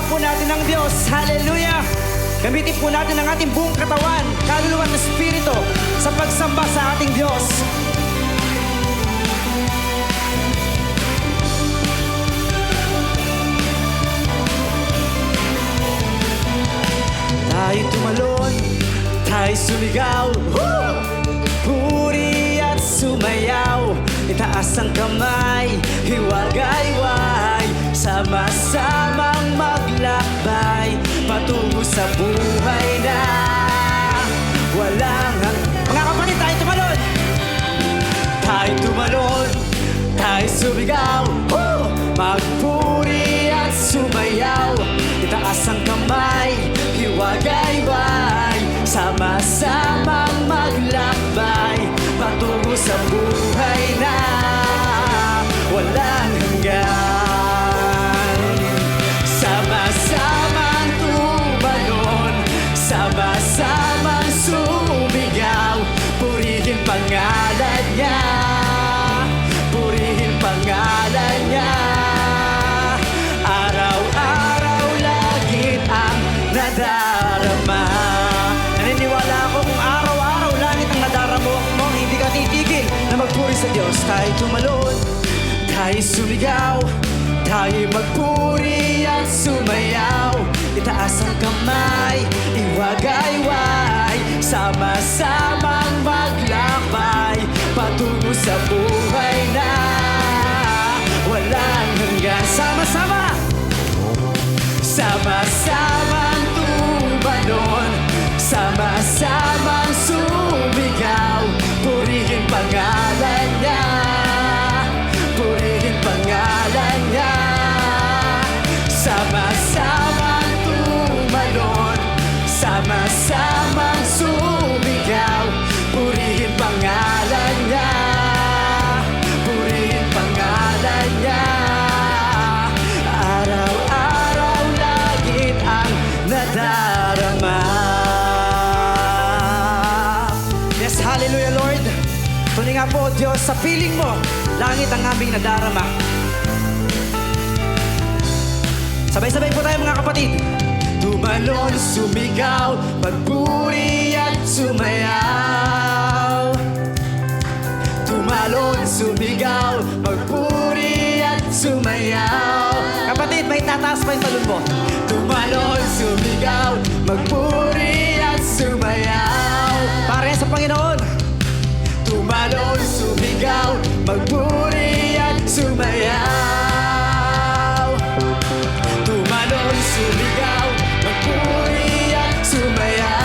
po natin ang Diyos. Hallelujah! Gamitin po natin ang ating buong katawan, kaluluwa at espiritu sa pagsamba sa ating Diyos. Tayo tumalon, tayo sumigaw, puri at sumayaw. Itaas ang kamay, hiwagayway, sama-samang maglakbay patungo sa buhay na walang mga kapatid, tayo tumalon! Tayo tumalon, tayo sumigaw, magpuri at sumayaw. Itaas ang kamay, hiwagayway, sama-samang maglakbay patungo sa buhay na walang hanggan. Sama-samang tumalon, sama-samang sumigaw, purihin pangalan niya, purihin pangalan niya. Araw-araw langit ang nadarama. Naniniwala ako kung araw-araw langit ang nadarama mo, hindi ka titigil na magpuri sa Diyos. Tayo tumalon, tayo sumigaw, tayo magpuri at sumayaw. Itaas ang kamay, iwagayway, sama-samang maglakbay patungo sa buhay na walang hanggan. Sama-sama! Sama-samang tumalon, sama-samang sumigaw, purihin pangalan niya, purihin pangalan niya. Sama-samang tumalon, sama-samang sumigaw, purihin pangalan niya, purihin pangalan niya. Araw-araw langit ang nadarama. Yes, hallelujah Lord. Tunay nga po Diyos, sa piling mo, langit ang aming nadarama. Sabay-sabay po tayo mga kapatid. Tumalon, sumigaw, magpuri at sumayaw. Tumalon, sumigaw, magpuri at sumayaw. Kapatid, may tataas pa yung talon mo. Tumalon, sumigaw, magpuri at sumayaw. Para sa Panginoon. Tumalon, sumigaw, magpuri at sumayaw. Tumalon, sumigaw, magpuri at sumayaw.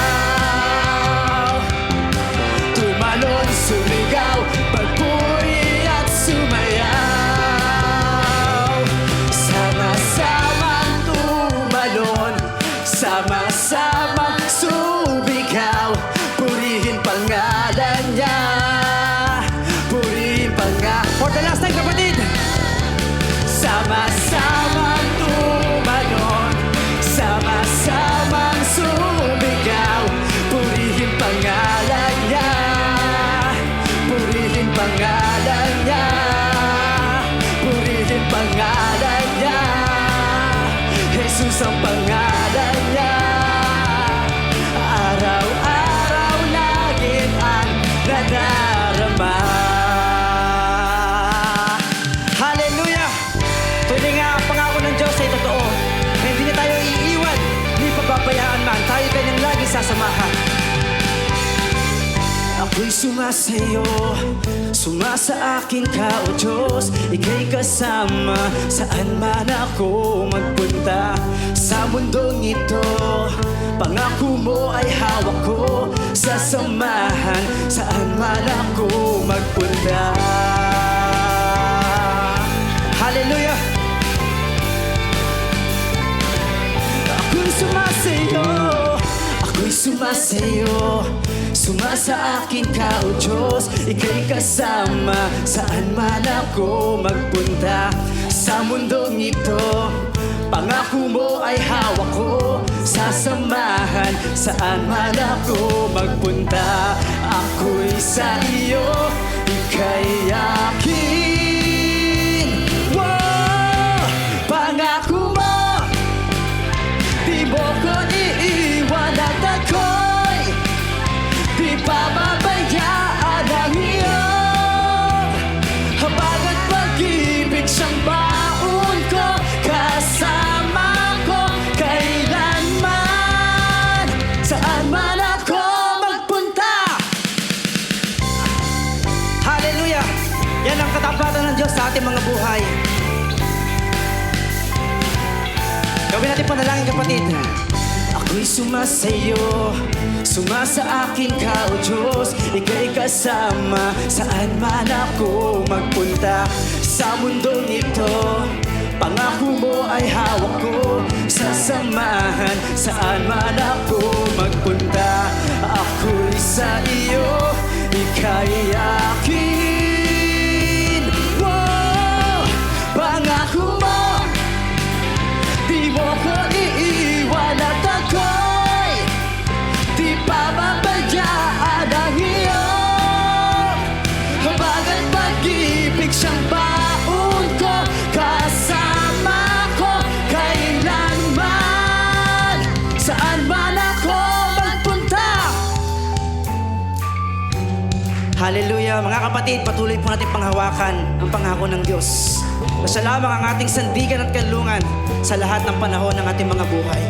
Tumalon, sumigaw, magpuri at sumayaw. Sama-samang tumalon, sama-samang sumigaw, purihin pangalan niya, purihin pangalan. For the last time kapatid. Sama-samang tumalon, sama-samang sumigaw, purihin pangalan niya, purihin pangalan niya, purihin pangalan niya. Jesus ang pangalan niya. Araw-araw langit ang nadarama. Hallelujah! Tunay nga ang pangako ng Diyos ay totoo. Na hindi na tayo iiwan, hindi pababayaan man. Tayo kanyang lagi sasamahan. Ako'y sumasayo, sumasa akin ka, O Diyos. Ika'y kasama, saan man ako magpunta. Sa mundong ito, pangako mo ay hawak ko. Sasamahan, saan man ako magpunta. Hallelujah! Ako'y sumasayo, ako'y sumasayo, sumasa akin ka, O Diyos. Ika'y kasama, saan man ako magpunta. Sa mundong ito, pangako mo ay hawak ko. Sasamahan, saan man ako magpunta. Ako'y sa iyo, ika'y akin. Wow! Pangako mo buhay. Gawin natin panalangin, kapatid. Ako'y sumasayo, sumasa akin ka, O Diyos. Ika'y kasama, saan man ako magpunta sa mundong ito. Pangako mo ay hawak ko, sasamahan saan man ako magpunta. Ako'y sa iyo, ika'y akin. Wow! Pangako mo, di mo ko iiwan at ako'y di pababayaan ang iyong habagat pag-ibig. Siyang baon ko, kasama ko kailanman, saan man ako magpunta. Hallelujah! Mga kapatid, patuloy po natin panghawakan ang pangako ng Diyos na siya lamang ang ating sandigan at kanlungan sa lahat ng panahon ng ating mga buhay.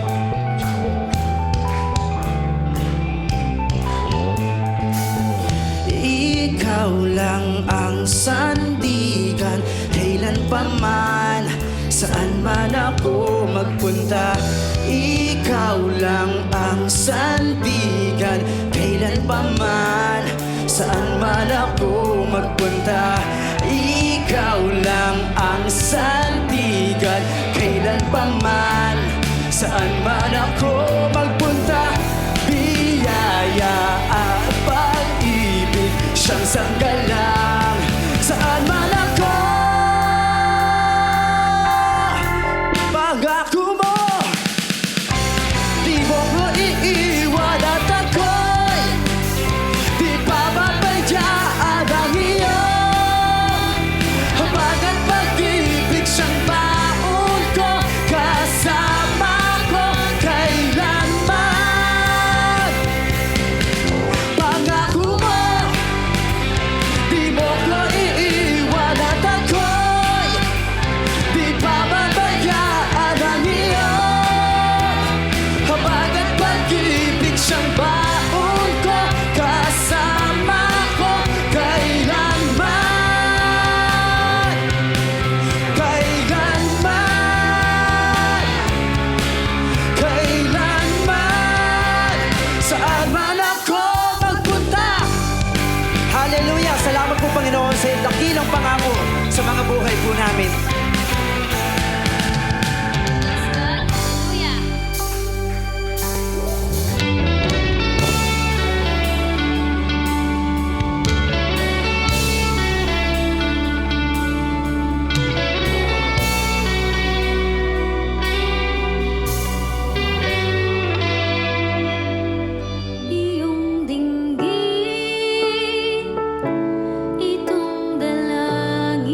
Ikaw lang ang sandigan, kailan pa man, saan man ako magpunta. Ikaw lang ang sandigan, kailan pa man, saan man ako magpunta. Ikaw lang ang sandigan, kailan pa man, saan man ako magpunta. Biyaya at pag-ibig, siyang sanggalang saan man ako. Pangako mo, di mo ko iiwan at ako'y di pababayaan ang iyong habagat pag-ibig. Siyang baon ko, kasama ko kailanman. Pangako mo, di mo ko iiwan at ako'y di pababayaan ang iyong habagat pag-ibig. Siyang baon ko, kasama ko kailanman. Kailanman, kailanman, saan man ako magpunta. Hallelujah! Salamat po, Panginoon, sa iyong dakilang pangako sa mga buhay po namin. Hallelujah. Iyong dinggin, itong dalangin,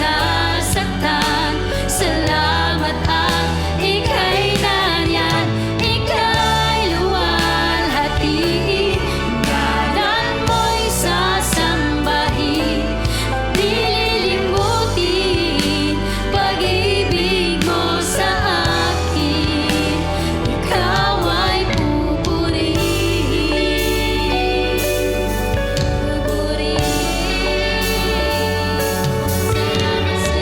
nasaktan. Salamat at ika'y nariyan, ika'y luwalhati. Ngalan mo'y sasambahin, dililimutin, pag-ibig mo sa akin, ikaw ay pupurihin. Pupurihin. Salamat sa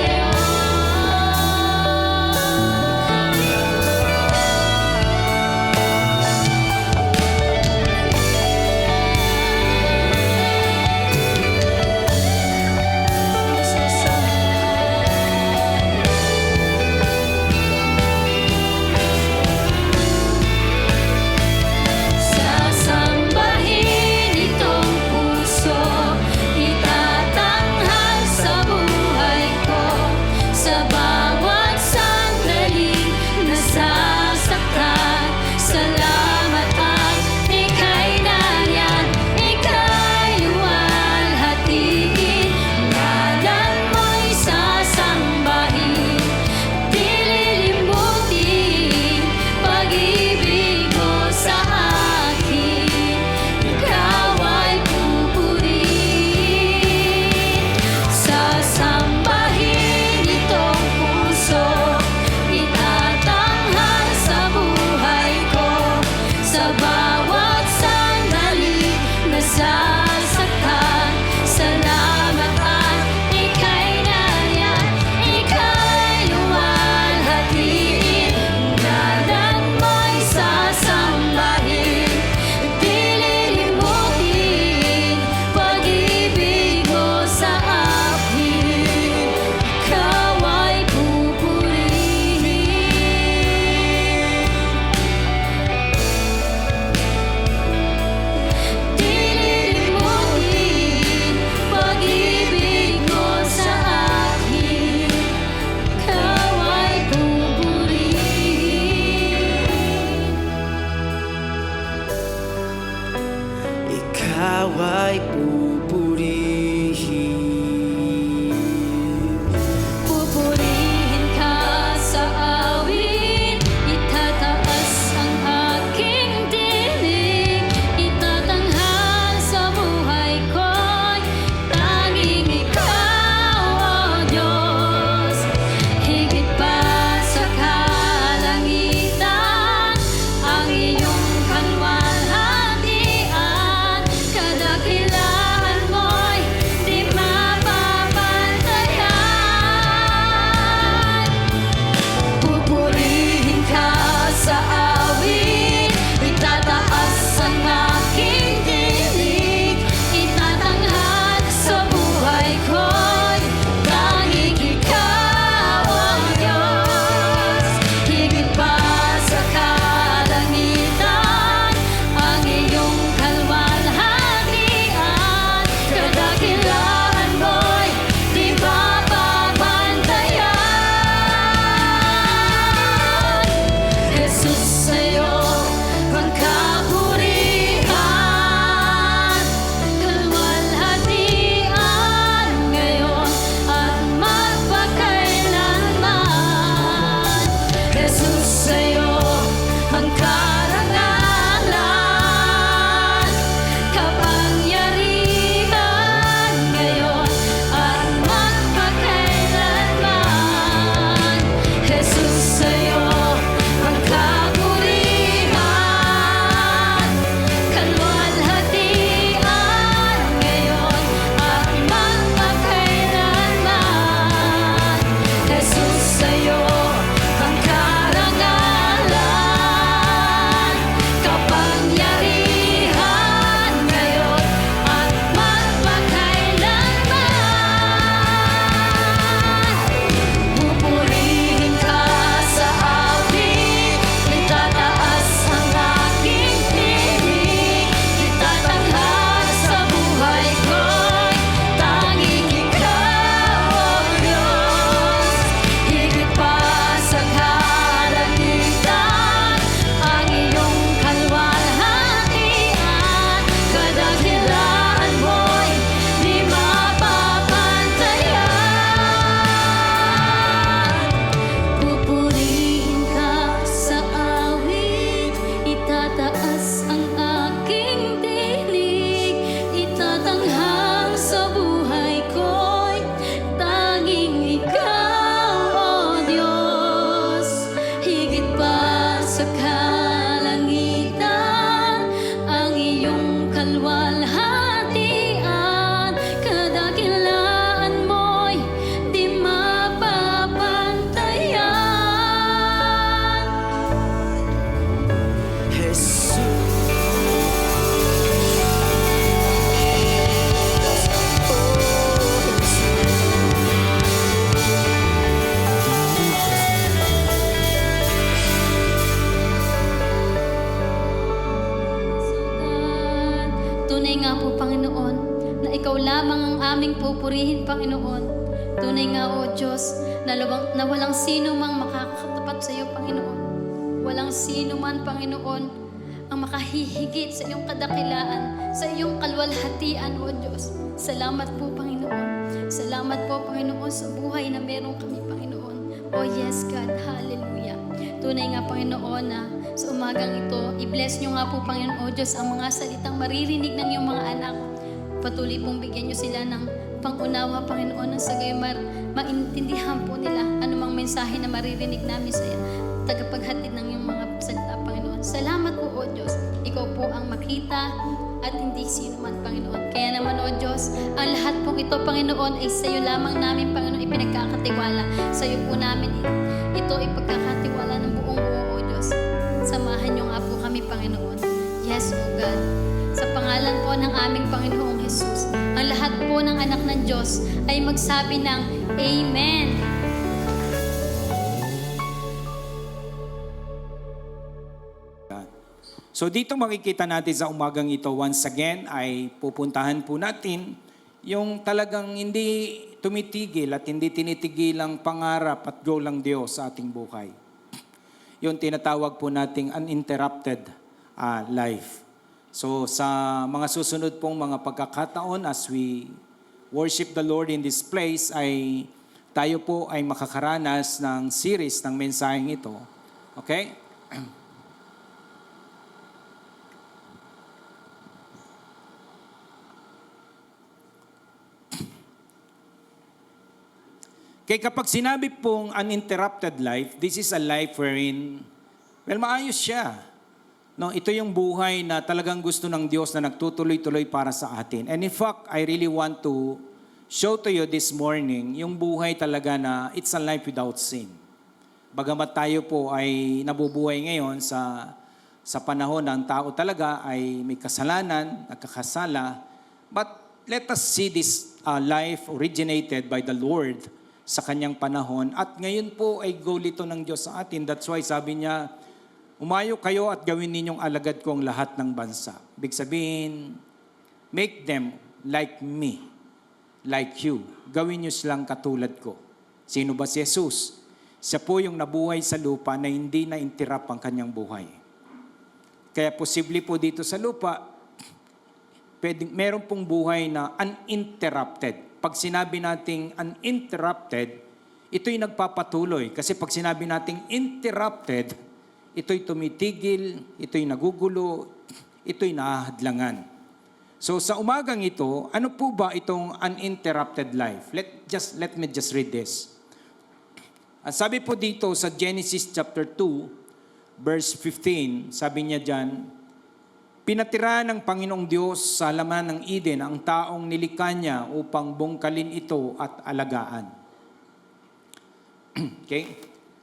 aming pupurihin, Panginoon. Tunay nga, O Diyos, na walang sino mang makakatapat sa iyo, Panginoon. Walang sino man, Panginoon, ang makahihigit sa iyong kadakilaan, sa iyong kalwalhatian, O Diyos. Salamat po, Panginoon. Salamat po, Panginoon, sa buhay na meron kami, Panginoon. Oh yes, God. Hallelujah. Tunay nga, Panginoon, na sa umagang ito, i-bless nyo nga po, Panginoon, O Diyos, ang mga salitang maririnig ng iyong mga anak. Patuloy pong bigyan nyo sila ng pangunawa, Panginoon, na sa gayon maintindihan po nila anumang mensahe na maririnig namin sa tagapaghatid ng iyong mga salita, Panginoon. Salamat po, O Diyos. Ikaw po ang makita at hindi sino man, Panginoon. Kaya naman, O Diyos, ang lahat po ito, Panginoon, ay sa iyo lamang namin, Panginoon, ipinagkakatiwala. Sa iyo po namin ito ipagkakatiwala ng buong buo, O Diyos. Samahan niyo nga po kami, Panginoon. Yes, O God. Sa pangalan po ng aming Panginoong Jesus, ang lahat po ng anak ng Diyos ay magsabi ng Amen. So dito makikita natin sa umagang ito, once again, ay pupuntahan po natin yung talagang hindi tumitigil at hindi tinitigil ang pangarap at goal ng Diyos sa ating buhay. Yung tinatawag po nating uninterrupted life. So sa mga susunod pong mga pagkakataon as we worship the Lord in this place, ay tayo po ay makakaranas ng series ng mensaheng ito. Okay? Kaya kapag sinabi pong uninterrupted life, this is a life wherein, well, maayos siya. No, ito yung buhay na talagang gusto ng Diyos na nagtutuloy-tuloy para sa atin. And in fact, I really want to show to you this morning yung buhay talaga na it's a life without sin. Bagamat tayo po ay nabubuhay ngayon sa panahon ng tao talaga ay may kasalanan, nagkakasala, but let us see this life originated by the Lord sa kanyang panahon. At ngayon po ay goal ito ng Diyos sa atin. That's why sabi niya, umayo kayo at gawin ninyong alagad ko ang lahat ng bansa. Ibig sabihin, make them like me, like you. Gawin niyo silang katulad ko. Sino ba si Jesus? Siya po yung nabuhay sa lupa na hindi na-interrupt ang kanyang buhay. Kaya posible po dito sa lupa, meron pong buhay na uninterrupted. Pag sinabi nating uninterrupted, ito'y nagpapatuloy. Kasi pag sinabi nating interrupted, ito'y tumitigil, ito'y nagugulo, ito'y nahahadlangan. So sa umagang ito, ano po ba itong uninterrupted life? Let me just read this. At sabi po dito sa Genesis chapter 2, verse 15, sabi niya dyan, pinatira ng Panginoong Diyos sa laman ng Eden ang taong nilikha niya upang bungkalin ito at alagaan. Okay?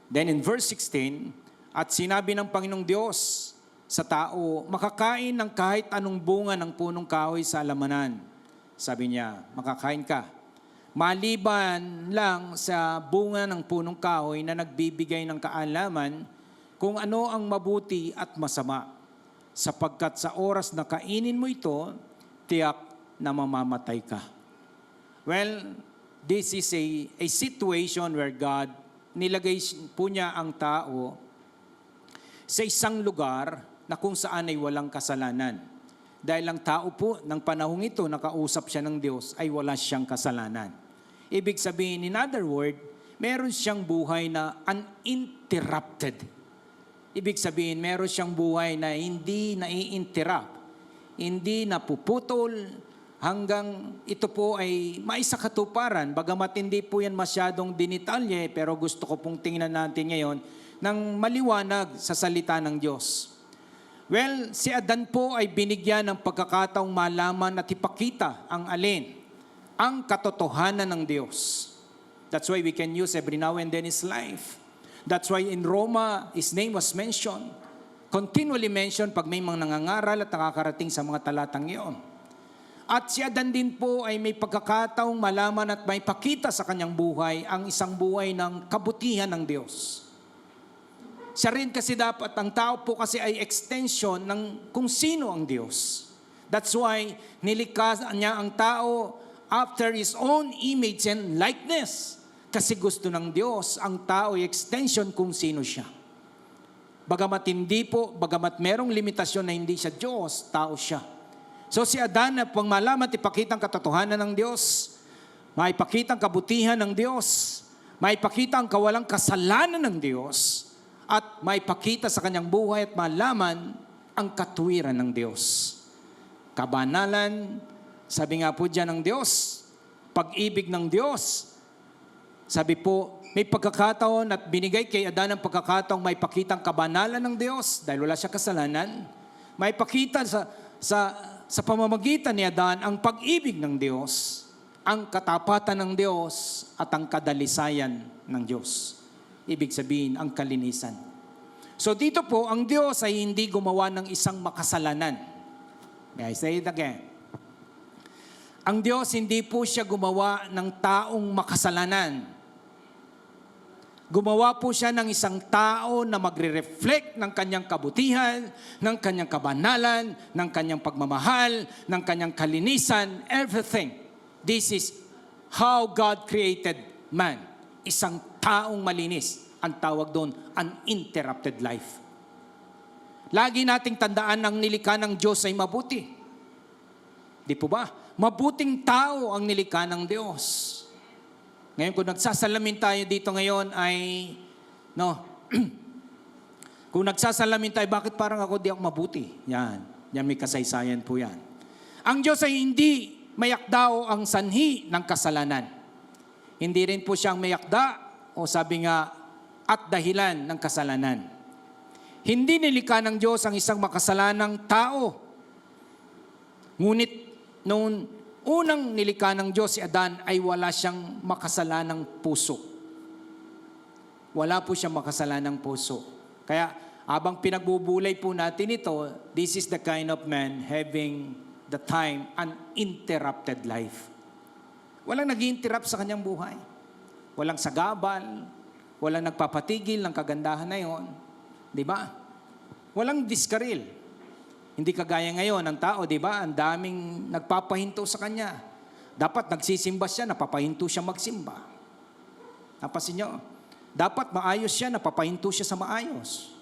Then in verse 16, at sinabi ng Panginoong Diyos sa tao, makakain ng kahit anong bunga ng punong kahoy sa alamanan. Sabi niya, makakain ka. Maliban lang sa bunga ng punong kahoy na nagbibigay ng kaalaman kung ano ang mabuti at masama. Sapagkat sa oras na kainin mo ito, tiyak na mamamatay ka. Well, this is a situation where God nilagay po niya ang tao sa isang lugar na kung saan ay walang kasalanan. Dahil ang tao po ng panahong ito, nakausap siya ng Diyos, ay wala siyang kasalanan. Ibig sabihin, in other word, meron siyang buhay na uninterrupted. Ibig sabihin, meron siyang buhay na hindi nai-interrupt, hindi napuputol, hanggang ito po ay maisakatuparan. Bagamat hindi po yan masyadong dinitalye, pero gusto ko pong tingnan natin ngayon ng maliwanag sa salita ng Diyos. Well, si Adan po ay binigyan ng pagkakataong malaman at ipakita ang alin, ang katotohanan ng Diyos. That's why we can use every now and then his life. That's why in Roma, his name was mentioned. Continually mentioned pag may mga nangangaral at nakakarating sa mga talatang iyon. At si Adan din po ay may pagkakataong malaman at may pakita sa kanyang buhay ang isang buhay ng kabutihan ng Diyos. Siya rin kasi dapat, ang tao po kasi ay extension ng kung sino ang Diyos. That's why nilikha niya ang tao after His own image and likeness. Kasi gusto ng Diyos ang tao ay extension kung sino siya. Bagamat hindi po, bagamat merong limitasyon na hindi siya Diyos, tao siya. So si Adan, pang malaman at ipakita ang katotohanan ng Diyos, maipakita ang kabutihan ng Diyos, maipakita ang kawalang kasalanan ng Diyos, at maipakita sa kanyang buhay at malaman ang katuwiran ng Diyos. Kabanalan, sabi nga po dyan ng Diyos, pag-ibig ng Diyos. Sabi po, may pagkakataon at binigay kay Adan ang pagkakataong may pakita ang kabanalan ng Diyos dahil wala siya kasalanan. May pakita sa pamamagitan ni Adan ang pag-ibig ng Diyos, ang katapatan ng Diyos at ang kadalisayan ng Diyos. Ibig sabihin, ang kalinisan. So dito po, ang Diyos ay hindi gumawa ng isang makasalanan. May I say it again? Ang Diyos hindi po siya gumawa ng taong makasalanan. Gumawa po siya ng isang tao na magre-reflect ng kanyang kabutihan, ng kanyang kabanalan, ng kanyang pagmamahal, ng kanyang kalinisan, everything. This is how God created man. Isang taong malinis. Ang tawag doon, uninterrupted life. Lagi nating tandaan ang nilikha ng Diyos ay mabuti. Di po ba? Mabuting tao ang nilikha ng Diyos. Ngayon, kung nagsasalamin tayo dito ngayon ay, kung nagsasalamin tayo, bakit parang ako di ako mabuti? Yan may kasaysayan po yan. Ang Diyos ay hindi mayakda ang sanhi ng kasalanan. Hindi rin po siyang mayakda o sabi nga, at dahilan ng kasalanan. Hindi nilikha ng Diyos ang isang makasalanang tao. Ngunit, noon unang nilikha ng Diyos si Adan ay wala siyang makasalanang puso. Wala po siyang makasalanang puso. Kaya habang pinagbubulay po natin ito, this is the kind of man having the time uninterrupted life. Walang nag-interrupt sa kanyang buhay. Walang sagabal, walang nagpapatigil ng kagandahan na yon. Di ba? Walang diskaril. Hindi kagaya ngayon ng tao, di ba? Ang daming nagpapahinto sa kanya. Dapat nagsisimba siya, napapahinto siya magsimba. Napasin niyo? Dapat maayos siya, napapahinto siya sa maayos.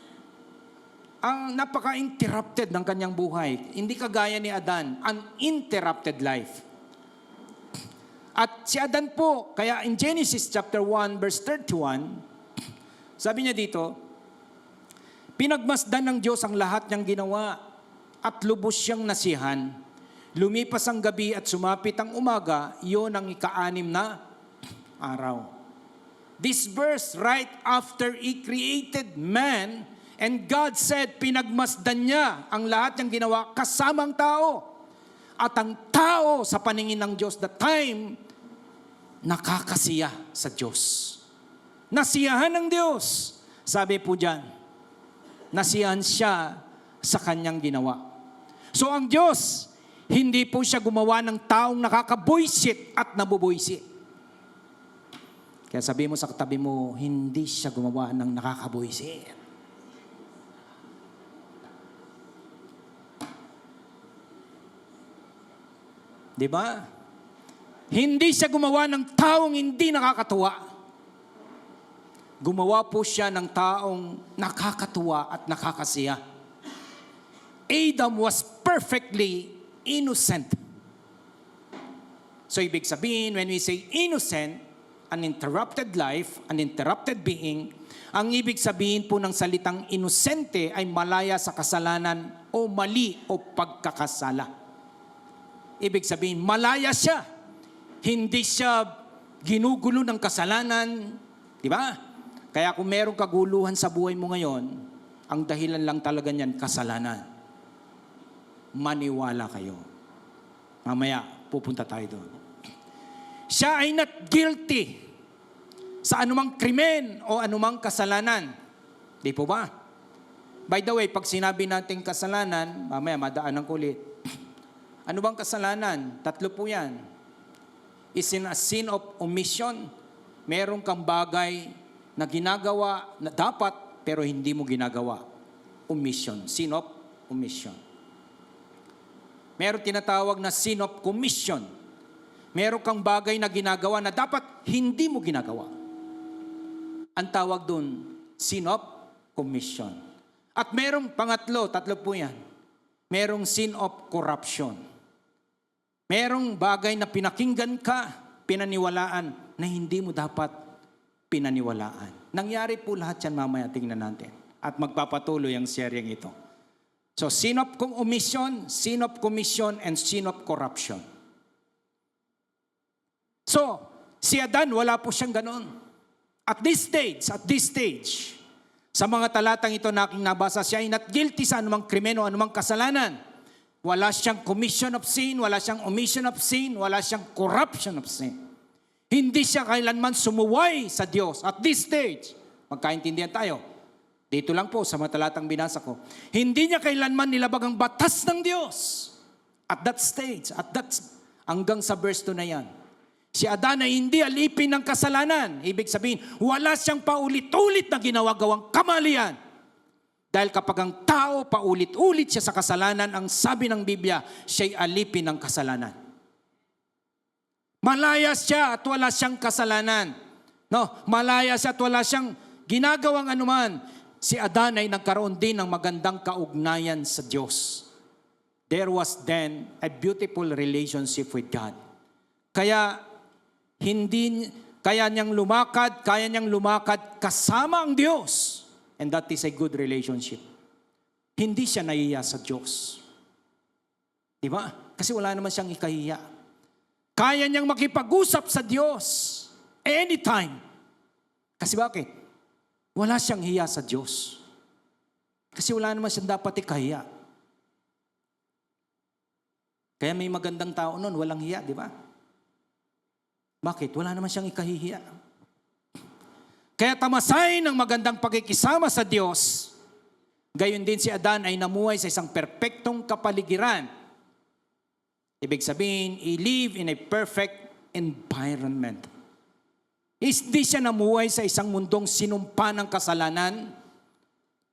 Ang napaka-interrupted ng kanyang buhay. Hindi kagaya ni Adan, uninterrupted life. At si Adan po, kaya in Genesis chapter 1 verse 31, sabi niya dito, pinagmasdan ng Diyos ang lahat niyang ginawa at lubos siyang nasihan. Lumipas ang gabi at sumapit ang umaga, iyon ang ika-6 na araw. This verse right after He created man, and God said, pinagmasdan niya ang lahat niyang ginawa kasamang tao. At ang tao sa paningin ng Diyos, the time, nakakasiya sa Diyos. Nasiyahan ng Diyos. Sabi po dyan, nasiyahan siya sa kanyang ginawa. So ang Diyos, hindi po siya gumawa ng taong nakakabuisit at nabubuisit. Kaya sabi mo sa katabi mo, hindi siya gumawa ng nakakabuisit. Di ba? Hindi siya gumawa ng taong hindi nakakatuwa. Gumawa po siya ng taong nakakatuwa at nakakasiya. Adam was perfectly innocent. So ibig sabihin, when we say innocent, uninterrupted life, uninterrupted being, ang ibig sabihin po ng salitang inosente ay malaya sa kasalanan o mali o pagkakasala. Ibig sabihin, malaya siya. Hindi siya ginugulo ng kasalanan. Di ba? Kaya kung merong kaguluhan sa buhay mo ngayon, ang dahilan lang talaga niyan, kasalanan. Maniwala kayo. Mamaya, pupunta tayo doon. Siya ay not guilty sa anumang krimen o anumang kasalanan. Di po ba? By the way, pag sinabi natin kasalanan, mamaya madaanan ko ulit. Ano bang kasalanan? 3 po yan. Is in a sin of omission. Meron kang bagay na ginagawa na dapat pero hindi mo ginagawa. Omission. Sin of omission. Meron tinatawag na sin of commission. Meron kang bagay na ginagawa na dapat hindi mo ginagawa. Ang tawag doon, sin of commission. At merong pangatlo, tatlo po yan. Merong sin of corruption. Merong bagay na pinakinggan ka, pinaniwalaan, na hindi mo dapat pinaniwalaan. Nangyari po lahat yan mamaya, tingnan natin. At magpapatuloy ang seryeng ito. So, sin of omission, sin of commission, and sin of corruption. So, si Adan, wala po siyang ganon. At this stage, sa mga talatang ito na aking nabasa, siya ay not guilty sa anumang krimen o anumang kasalanan. Wala siyang commission of sin, wala siyang omission of sin, wala siyang corruption of sin. Hindi siya kailanman sumuway sa Diyos. At this stage, magkaintindihan tayo. Dito lang po sa mga talatang binasa ko. Hindi niya kailanman nilabag ang batas ng Diyos. At that stage, hanggang sa verse 2 na yan. Si Adan ay hindi alipin ng kasalanan. Ibig sabihin, wala siyang paulit-ulit na ginawagawang kamalian. Dahil kapag ang tao paulit-ulit siya sa kasalanan, ang sabi ng Biblia, siya'y alipin ng kasalanan. Malaya siya at wala siyang kasalanan. No, malaya siya at wala siyang ginagawang anuman. Si Adan ay nagkaroon din ng magandang kaugnayan sa Diyos. There was then a beautiful relationship with God. Kaya niyang lumakad kasama ang Diyos. And that is a good relationship. Hindi siya nahiya sa Diyos. Diba? Kasi wala naman siyang ikahiya. Kaya niyang makipag-usap sa Diyos anytime. Kasi bakit? Wala siyang hiya sa Diyos. Kasi wala naman siyang dapat ikahiya. Kaya may magandang tao nun, walang hiya, di ba? Bakit? Wala naman siyang ikahihiya. Kaya tamasay ng magandang pagkikisama sa Diyos, gayon din si Adan ay namuhay sa isang perpektong kapaligiran. Ibig sabihin, he live in a perfect environment. Hindi siya namuhay sa isang mundong sinumpa ng kasalanan,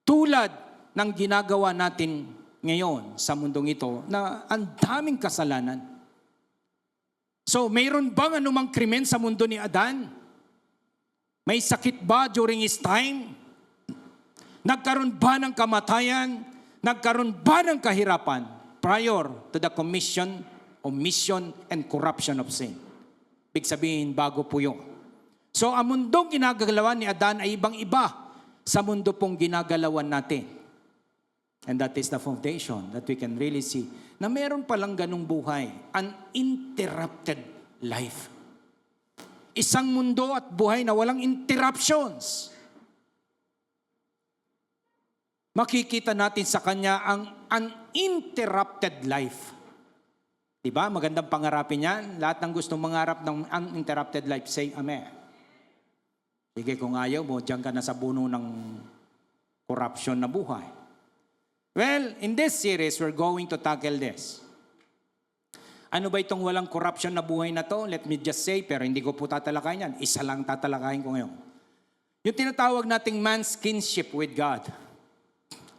tulad ng ginagawa natin ngayon sa mundong ito, na ang daming kasalanan. So, mayroon bang anumang krimen sa mundo ni Adan? May sakit ba during his time? Nagkaroon ba ng kamatayan? Nagkaroon ba ng kahirapan prior to the commission, omission, and corruption of sin? Ibig sabihin, bago po yun. So, ang mundong ginagalawan ni Adan ay ibang-iba sa mundo pong ginagalawan natin. And that is the foundation that we can really see na meron palang ganung buhay, uninterrupted life. Isang mundo at buhay na walang interruptions. Makikita natin sa kanya ang uninterrupted life. Diba? Magandang pangarapin yan. Lahat ng gustong mangarap ng uninterrupted life, say amen. Sige, kung ayaw mo, diyan ka na sa puno ng corruption na buhay. Well, in this series, we're going to tackle this. Ano ba itong walang corruption na buhay na to? Let me just say, pero hindi ko po tatalakayin yan. Isa lang tatalakayin ko ngayon. Yung tinatawag nating man's kinship with God.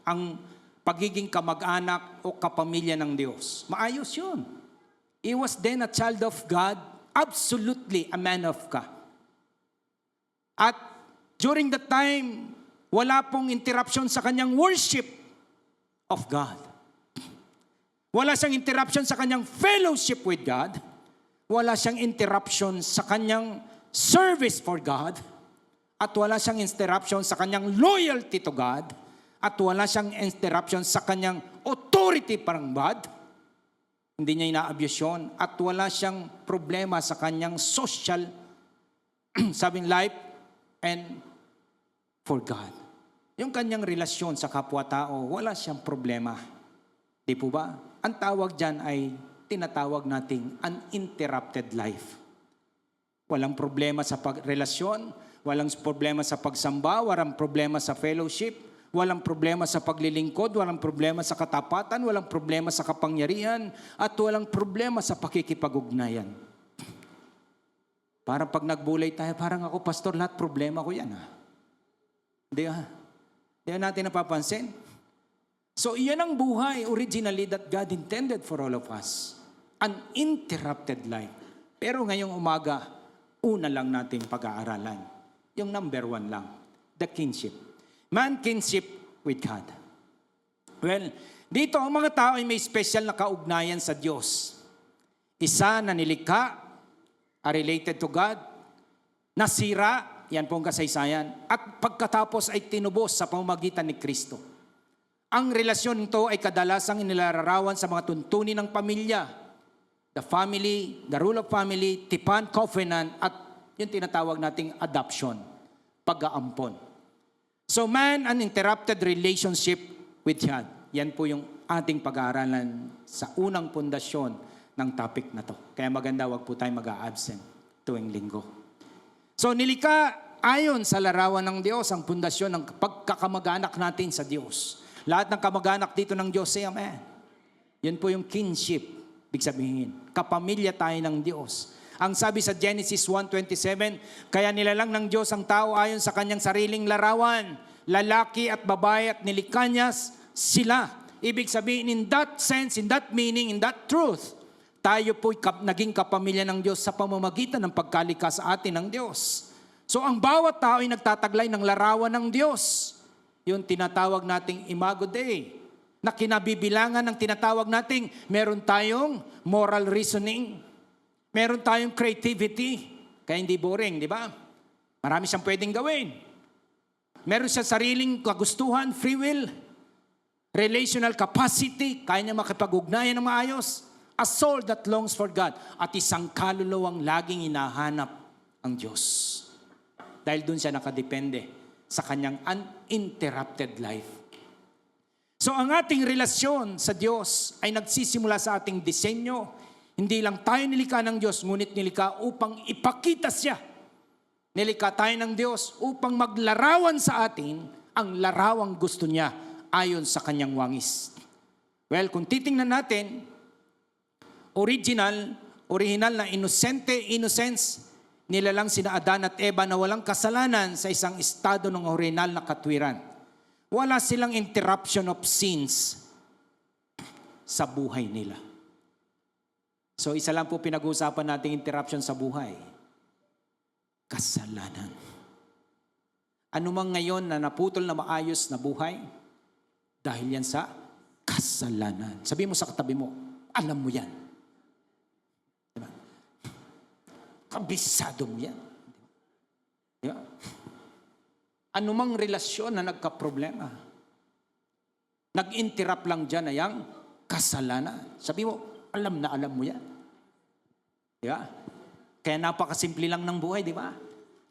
Ang pagiging kamag-anak o kapamilya ng Diyos. Maayos yun. He was then a child of God, absolutely a man of God. At during that time, wala pong interruption sa kanyang worship of God. Wala siyang interruption sa kanyang fellowship with God. Wala siyang interruption sa kanyang service for God. At wala siyang interruption sa kanyang loyalty to God. At wala siyang interruption sa kanyang authority parang God. Hindi niya ina-abuse yun. At wala siyang problema sa kanyang social sabing life and for God. Yung kanyang relasyon sa kapwa-tao, wala siyang problema. Di po ba? Ang tawag dyan ay tinatawag nating uninterrupted life. Walang problema sa pagrelasyon, walang problema sa pagsamba, walang problema sa fellowship, walang problema sa paglilingkod, walang problema sa katapatan, walang problema sa kapangyarihan, at walang problema sa pakikipag-ugnayan. Parang pag nagbulay tayo, parang ako, pastor, lahat problema ko yan. Hindi Hindi natin napapansin. So, iyan ang buhay originally that God intended for all of us. Uninterrupted life. Pero ngayong umaga, una lang natin pag-aaralan. Yung number 1 lang, the kinship. Man kinship with God. Well, dito ang mga tao ay may special na kaugnayan sa Diyos. Isa na nilikha, are related to God, nasira, yan po ang kasaysayan, at pagkatapos ay tinubos sa pamamagitan ni Kristo. Ang relasyon nito ay kadalasang inilalarawan sa mga tuntunin ng pamilya, the family, the rule of family, tipan, covenant, at yung tinatawag nating adoption, pag-aampon. So man, uninterrupted relationship with God. Yan po yung ating pag-aaralan sa unang pundasyon ng topic na to. Kaya maganda, wag po tayo mag-a-absent tuwing linggo. So nilikha ayon sa larawan ng Diyos ang pundasyon ng pagkakamag-anak natin sa Diyos. Lahat ng kamag-anak dito ng Diyos, say amen. Yan po yung kinship. Ibig sabihin, kapamilya tayo ng Diyos. Ang sabi sa Genesis 1:27, kaya nilalang ng Diyos ang tao ayon sa kanyang sariling larawan, lalaki at babae, at nilikha niya sila. Ibig sabihin, in that sense, in that meaning, in that truth, tayo po naging kapamilya ng Diyos sa pamamagitan ng pagkalikha sa atin ng Diyos. So ang bawat tao ay nagtataglay ng larawan ng Diyos. Yung tinatawag nating Imago Dei, na kinabibilangan ng tinatawag nating meron tayong moral reasoning, meron tayong creativity, kaya hindi boring, di ba? Marami siyang pwedeng gawin. Meron siya sariling kagustuhan, free will, relational capacity, kaya niya makipag-ugnayan ng maayos, a soul that longs for God, at isang kaluluwang laging hinahanap ang Diyos. Dahil dun siya nakadepende sa kanyang uninterrupted life. So ang ating relasyon sa Diyos ay nagsisimula sa ating disenyo. Hindi lang tayo nilikha ng Diyos, ngunit nilikha upang ipakita siya. Nilikha tayo ng Diyos upang maglarawan sa atin ang larawang gusto niya ayon sa kanyang wangis. Well, kung titingnan natin, original na innocence, nilalang sina Adan at Eva na walang kasalanan sa isang estado ng original na katwiran. Wala silang interruption of sins sa buhay nila. So isa lang po pinag-uusapan nating interruption sa buhay. Kasalanan. Ano mang ngayon na naputol na maayos na buhay, dahil yan sa kasalanan. Sabi mo sa katabi mo, alam mo yan. Diba? Kabisado mo yan. Diba? Anumang relasyon na nagka-problema, nag-interrupt lang dyan na yung kasalanan. Sabi mo, alam na alam mo yan. Di ba? Kaya napakasimple lang ng buhay, di ba?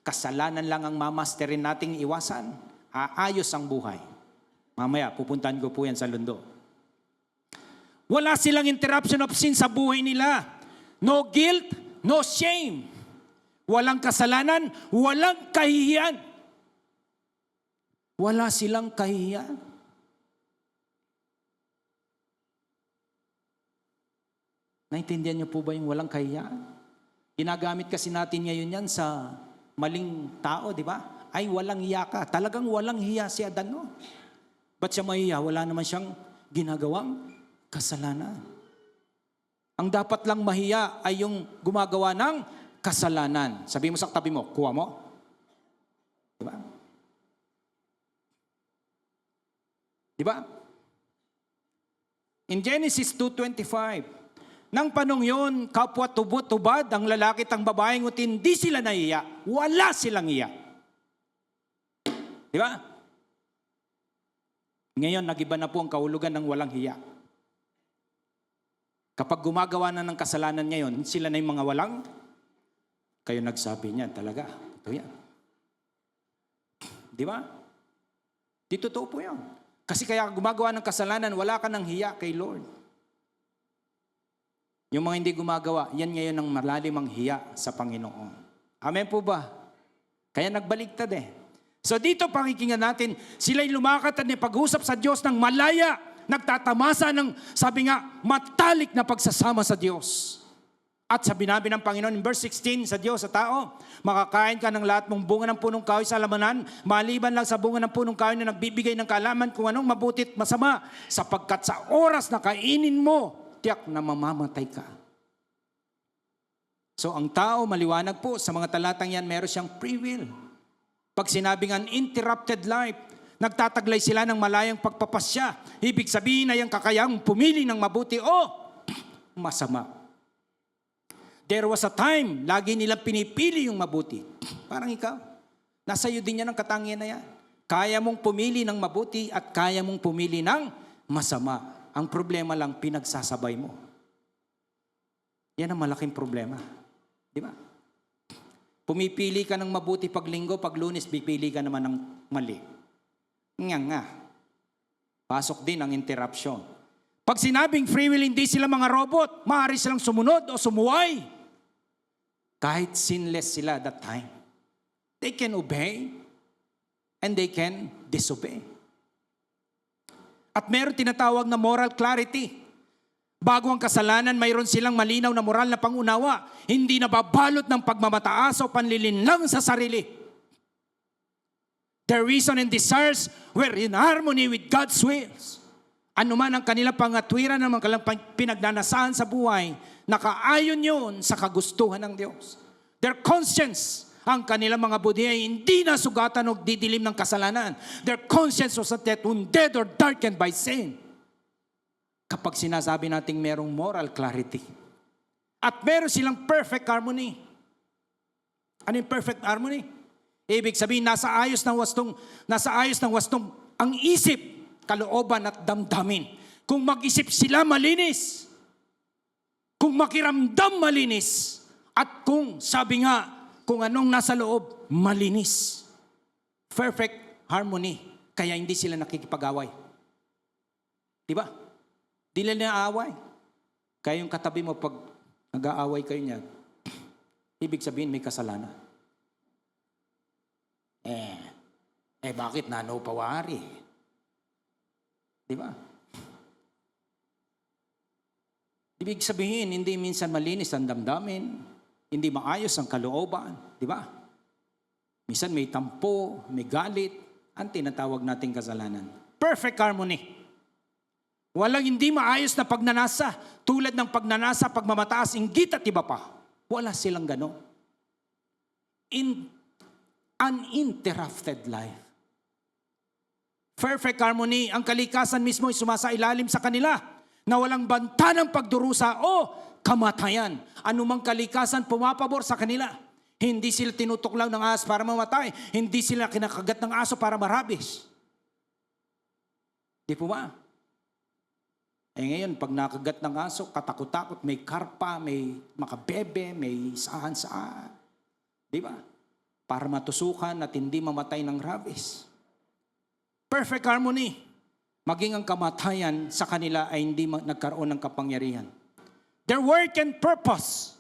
Kasalanan lang ang mamasterin nating iwasan. Aayos ang buhay. Mamaya, pupuntahan ko po yan sa Lundo. Wala silang interruption of sin sa buhay nila. No guilt, no shame. Walang kasalanan, walang kahihiyan. Wala silang kahihiyan. Naintindihan niyo po ba yung walang kahihiyan? Ginagamit kasi natin ngayon yan sa maling tao, di ba? Ay, walang hiya ka. Talagang walang hiya si Adan, no? Ba't siya mahiya? Wala naman siyang ginagawang kasalanan. Ang dapat lang mahiya ay yung gumagawa ng kasalanan. Sabi mo sa tabi mo, kuha mo. Di ba? Di ba? In Genesis 2:25, nang panong yun, kapwa tubot-tubad, ang lalaki at ang babae, ngut hindi sila nahiya. Wala silang hiya. Di ba? Ngayon, nagiba na po ang kahulugan ng walang hiya. Kapag gumagawa na ng kasalanan ngayon, sila na yung mga walang, kayo nagsabi niyan talaga. Ito yan. Di ba? Di totoo po yan. Kasi kaya gumagawa ng kasalanan, wala ka ng hiya kay Lord. Yung mga hindi gumagawa, yan ngayon ang malalimang hiya sa Panginoon. Amen po ba? Kaya nagbaligtad eh. So dito pakikinggan natin, sila'y lumakat at pag-usap sa Diyos ng malaya, nagtatamasa ng, sabi nga, matalik na pagsasama sa Diyos. At sa binabi ng Panginoon, in verse 16, sa Diyos, sa tao, makakain ka ng lahat mong bunga ng punong kahoy sa lamanan, maliban lang sa bunga ng punong kahoy na nagbibigay ng kaalaman kung anong mabuti at masama, sapagkat sa oras na kainin mo, tiyak na mamamatay ka. So ang tao, maliwanag po, sa mga talatang yan, meron siyang free will. Pag sinabing uninterrupted life, nagtataglay sila ng malayang pagpapasya. Ibig sabihin ay ang kakayang pumili ng mabuti o masama. There was a time, lagi nilang pinipili yung mabuti. Parang ikaw, nasa iyo din yan ang katangian na yan. Kaya mong pumili ng mabuti at kaya mong pumili ng masama. Ang problema lang, pinagsasabay mo. Yan ang malaking problema. Di ba? Pumipili ka ng mabuti pag linggo, pag Lunes, pipili ka naman ng mali. Nga. Pasok din ang interruption. Pag sinabing free will, hindi sila mga robot. Maaari silang sumunod o sumuway. Kahit sinless sila that time. They can obey and they can disobey. At meron tinatawag na moral clarity. Bago ang kasalanan, mayroon silang malinaw na moral na pangunawa. Hindi nababalot ng pagmamataas o panlilinlang sa sarili. Their reason and desires were in harmony with God's wills. Ano man ang kanilang pangatwiran ng mga pinagnanasaan sa buhay, nakaayon yun sa kagustuhan ng Diyos. Their conscience, ang kanilang mga budi ay hindi nasugatan o didilim ng kasalanan. Their conscience was not yet wounded or darkened by sin. Kapag sinasabi nating merong moral clarity at meron silang perfect harmony. Ano yung perfect harmony? Ibig sabihin, nasa ayos ng wastong ang isip, kalooban at damdamin. Kung mag-isip sila malinis, kung makiramdam malinis, at kung sabi nga, kung anong nasa loob, malinis. Perfect harmony. Kaya hindi sila nakikipag-away. Diba? Di nila naaway. Kaya yung katabi mo, pag nag-aaway kayo niya, ibig sabihin may kasalanan. Bakit nano pawari? Di ba? Ibig sabihin, hindi minsan malinis ang damdamin, hindi maayos ang kalooban. Di ba? Minsan may tampo, may galit, ang tinatawag nating kasalanan. Perfect harmony. Walang hindi maayos na pagnanasa, tulad ng pagnanasa, pagmamataas, inggit at iba pa. Wala silang gano'n. Uninterrupted life. Perfect harmony, ang kalikasan mismo ay sumasailalim sa kanila na walang banta ng pagdurusa o kamatayan. Anumang kalikasan pumapabor sa kanila. Hindi sila tinutuklaw ng aso para mamatay. Hindi sila kinakagat ng aso para marabis. Di po ba? Ngayon, pag nakagat ng aso, katakot-takot, may karpa, may makabebe, may saan-saan. Di ba? Para matusukan at hindi mamatay ng rabies. Perfect harmony. Maging ang kamatayan sa kanila ay hindi nagkaroon ng kapangyarihan. Their work and purpose.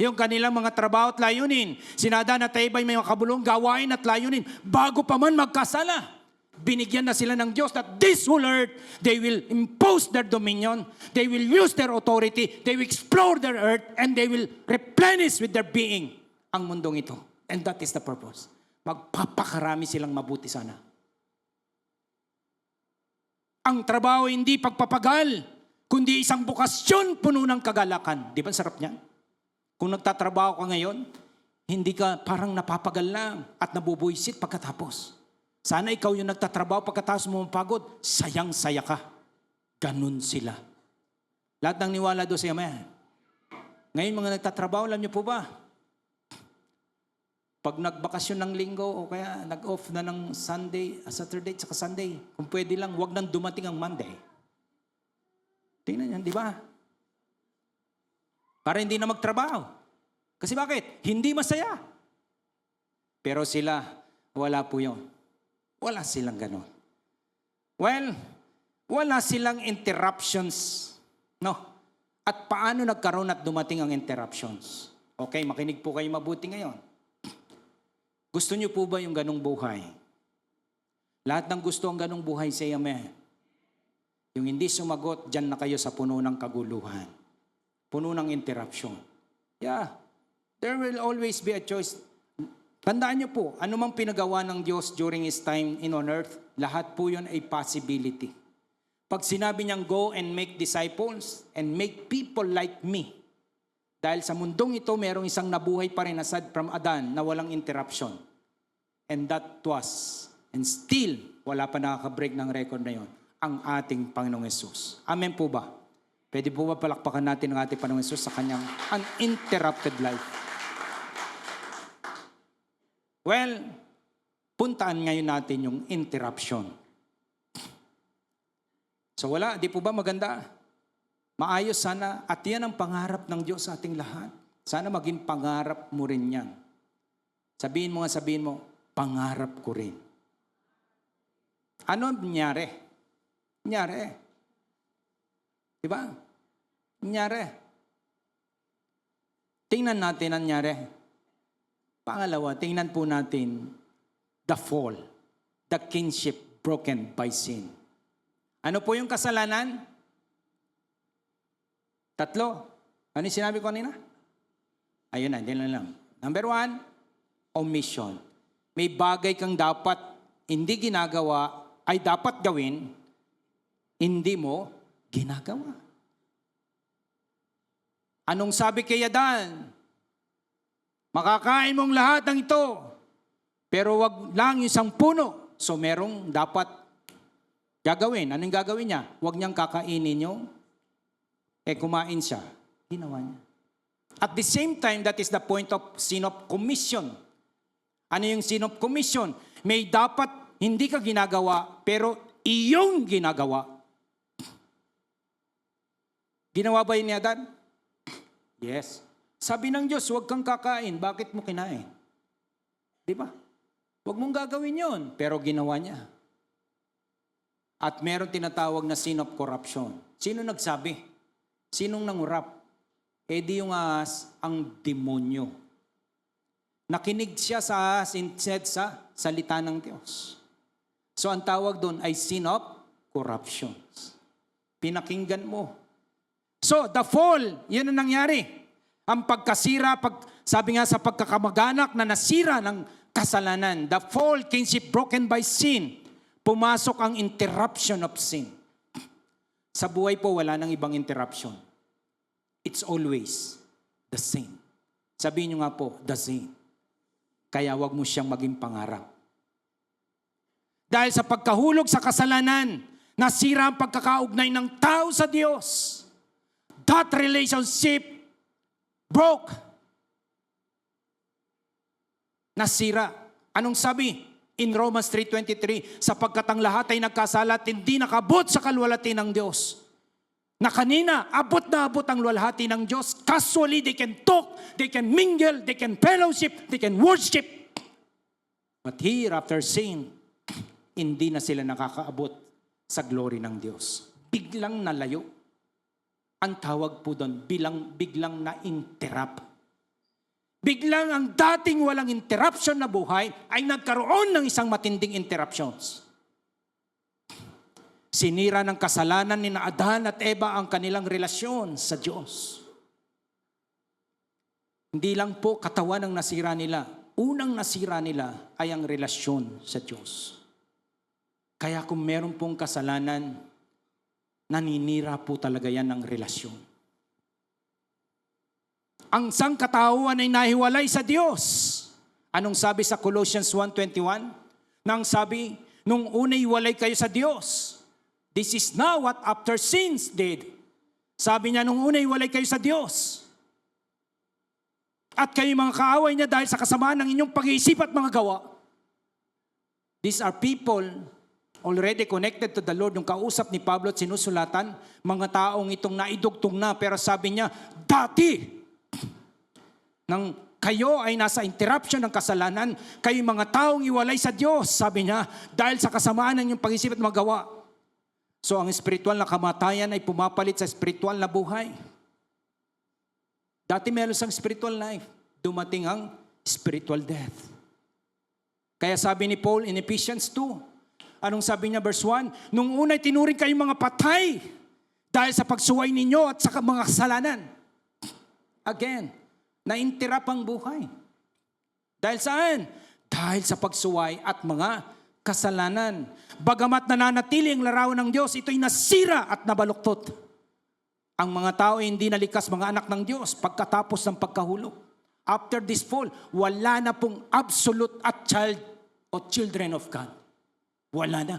Yung kanilang mga trabaho at layunin. Sinada na tayo ba'y may makabulong gawain at layunin bago pa man magkasala. Binigyan na sila ng Diyos that this whole earth, they will impose their dominion, they will use their authority, they will explore their earth, and they will replenish with their being ang mundong ito. And that is the purpose. Magpapakarami silang mabuti sana. Ang trabaho hindi pagpapagal, kundi isang bukasyon puno ng kagalakan. Di ba sarap niyan? Kung nagtatrabaho ka ngayon, hindi ka parang napapagal lang at nabubuisit pagkatapos. Sana ikaw yung nagtatrabaho pagkatapos mo mapagod, sayang-saya ka. Ganun sila. Lahat ng niwala doon sa yaman. Ngayon mga nagtatrabaho, alam niyo po ba? Pag nagbakasyon ng linggo o kaya nag-off na ng Sunday, Saturday at Sunday, kung pwede lang, wag nang dumating ang Monday. Tingnan yan, di ba? Para hindi na magtrabaho. Kasi bakit? Hindi masaya. Pero sila, wala po yun. Wala silang ganon. Well, wala silang interruptions. No? At paano nagkaroon at dumating ang interruptions? Okay, makinig po kayo mabuti ngayon. Gusto niyo po ba yung ganong buhay? Lahat ng gusto ang ganong buhay, say amen. Yung hindi sumagot, dyan na kayo sa puno ng kaguluhan. Puno ng interruption. Yeah, there will always be a choice. Tandaan niyo po, anumang pinagawa ng Diyos during His time on earth, lahat po yun ay possibility. Pag sinabi niyang go and make disciples and make people like me, Dahil sa mundong ito, merong isang nabuhay pa rin aside from Adan na walang interruption. And that was, and still, wala pa nakaka-break ng record na yon, ang ating Panginoong Yesus. Amen po ba? Pwede po ba palakpakan natin ang ating Panginoong Yesus sa kanyang uninterrupted life? Well, puntaan ngayon natin yung interruption. So wala, di po ba maganda? Maayos sana, at yan ang pangarap ng Diyos sa ating lahat. Sana maging pangarap mo rin yan. Sabihin mo, pangarap ko rin. Ano nangyari? Nangyari. Diba? Nangyari. Tingnan natin ang nangyari. Pangalawa, tingnan po natin the fall, the kingship broken by sin. Ano po yung kasalanan? 3. Ano yung sinabi ko kanina? Ayun na, hindi lang. Number 1, omission. May bagay kang dapat hindi ginagawa, ay dapat gawin, hindi mo ginagawa. Anong sabi kay Adan? Makakain mong lahat ng ito, pero wag lang isang puno. So merong dapat gagawin. Anong gagawin niya? Wag niyang kakainin yung kumain siya. Ginawa niya. At the same time, that is the point of sin of commission. Ano yung sin of commission? May dapat hindi ka ginagawa, pero iyong ginagawa. Ginawa ba yun ni Adan? Yes. Sabi ng Diyos, huwag kang kakain. Bakit mo kinain? Di ba? Huwag mong gagawin yun. Pero ginawa niya. At meron tinatawag na sin of corruption. Sino nagsabi? Sinong nangurap? Di yung ahas, ang demonyo. Nakinig siya sa ahas instead sa salita ng Diyos. So ang tawag doon ay sin of corruption. Pinakinggan mo. So the fall, yun ang nangyari. Ang pagkasira, sabi nga sa pagkakamag-anak na nasira ng kasalanan. The fall, kingship broken by sin. Pumasok ang interruption of sin. Sa buhay po, wala nang ibang interruption. It's always the same. Sabihin nyo nga po, the same. Kaya wag mo siyang maging pangarap. Dahil sa pagkahulog sa kasalanan, nasira ang pagkakaugnay ng tao sa Diyos. That relationship broke. Nasira. Anong sabi? In Romans 3:23, sapagkat ang lahat ay nagkasala at hindi nakabot sa kalwalhati ng Diyos. Na kanina, abot na abot ang luwalhati ng Diyos. Casually, they can talk, they can mingle, they can fellowship, they can worship. But here, after sin, hindi na sila nakakaabot sa glory ng Diyos. Biglang nalayo. Ang tawag po doon, biglang na-interrupt. Biglang ang dating walang interruption na buhay ay nagkaroon ng isang matinding interruptions. Sinira ng kasalanan ni Adan at Eva ang kanilang relasyon sa Diyos. Hindi lang po katawan ang nasira nila. Unang nasira nila ay ang relasyon sa Diyos. Kaya kung meron pong kasalanan, naninira po talaga yan ng relasyon. Ang sangkatauhan ay nahiwalay sa Diyos. Anong sabi sa Colossians 1:21? Nang sabi, nung unay walay kayo sa Diyos, this is now what after sins did. Sabi niya, nung unay walay kayo sa Diyos. At kayo mga kaaway niya dahil sa kasamaan ng inyong pag-iisip at mga gawa. These are people already connected to the Lord. Yung kausap ni Pablo at sinusulatan, mga taong itong naidugtong na. Pero sabi niya, dati, nang kayo ay nasa interruption ng kasalanan, kayo mga taong iwalay sa Diyos, sabi niya, dahil sa kasamaan ng inyong pag-isip at magawa. So ang spiritual na kamatayan ay pumapalit sa spiritual na buhay. Dati meron sang spiritual life, dumating ang spiritual death. Kaya sabi ni Paul in Ephesians 2, anong sabi niya verse 1? Nung una'y tinuring kayong mga patay dahil sa pagsuway ninyo at sa mga kasalanan. Again, na-interrupt ang buhay. Dahil saan? Dahil sa pagsuway at mga kasalanan. Bagamat nananatili ang larawan ng Diyos, ito'y nasira at nabaluktot. Ang mga tao ay hindi nalikas mga anak ng Diyos pagkatapos ng pagkahulog. After this fall, wala na pong absolute at child o children of God. Wala na.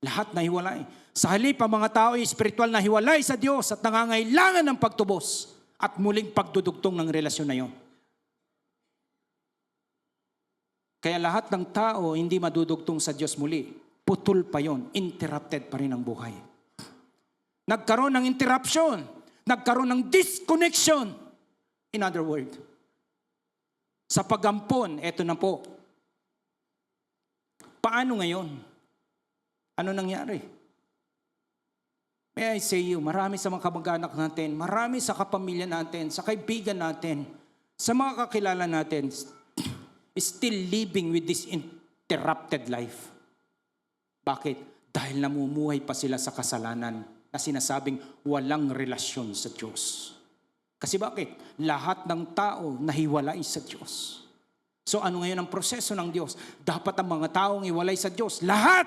Lahat na hiwalay. Sa halip, ang mga tao ay spiritual na hiwalay sa Diyos at nangangailangan ng pagtubos at muling pagdudugtong ng relasyon na yon. Kaya lahat ng tao hindi madudugtong sa Diyos muli. Putol pa yon, interrupted pa rin ang buhay. Nagkaroon ng interruption, nagkaroon ng disconnection. In other words, sa pagampon, eto na po. Paano ngayon? Ano nangyari? May I say you, marami sa mga kamag-anak natin, marami sa kapamilya natin, sa kaibigan natin, sa mga kakilala natin, still living with this interrupted life. Bakit? Dahil namumuhay pa sila sa kasalanan na sinasabing walang relasyon sa Diyos. Kasi bakit? Lahat ng tao nahiwalay sa Diyos. So ano ngayon ang proseso ng Diyos? Dapat ang mga taong iwalay sa Diyos. Lahat!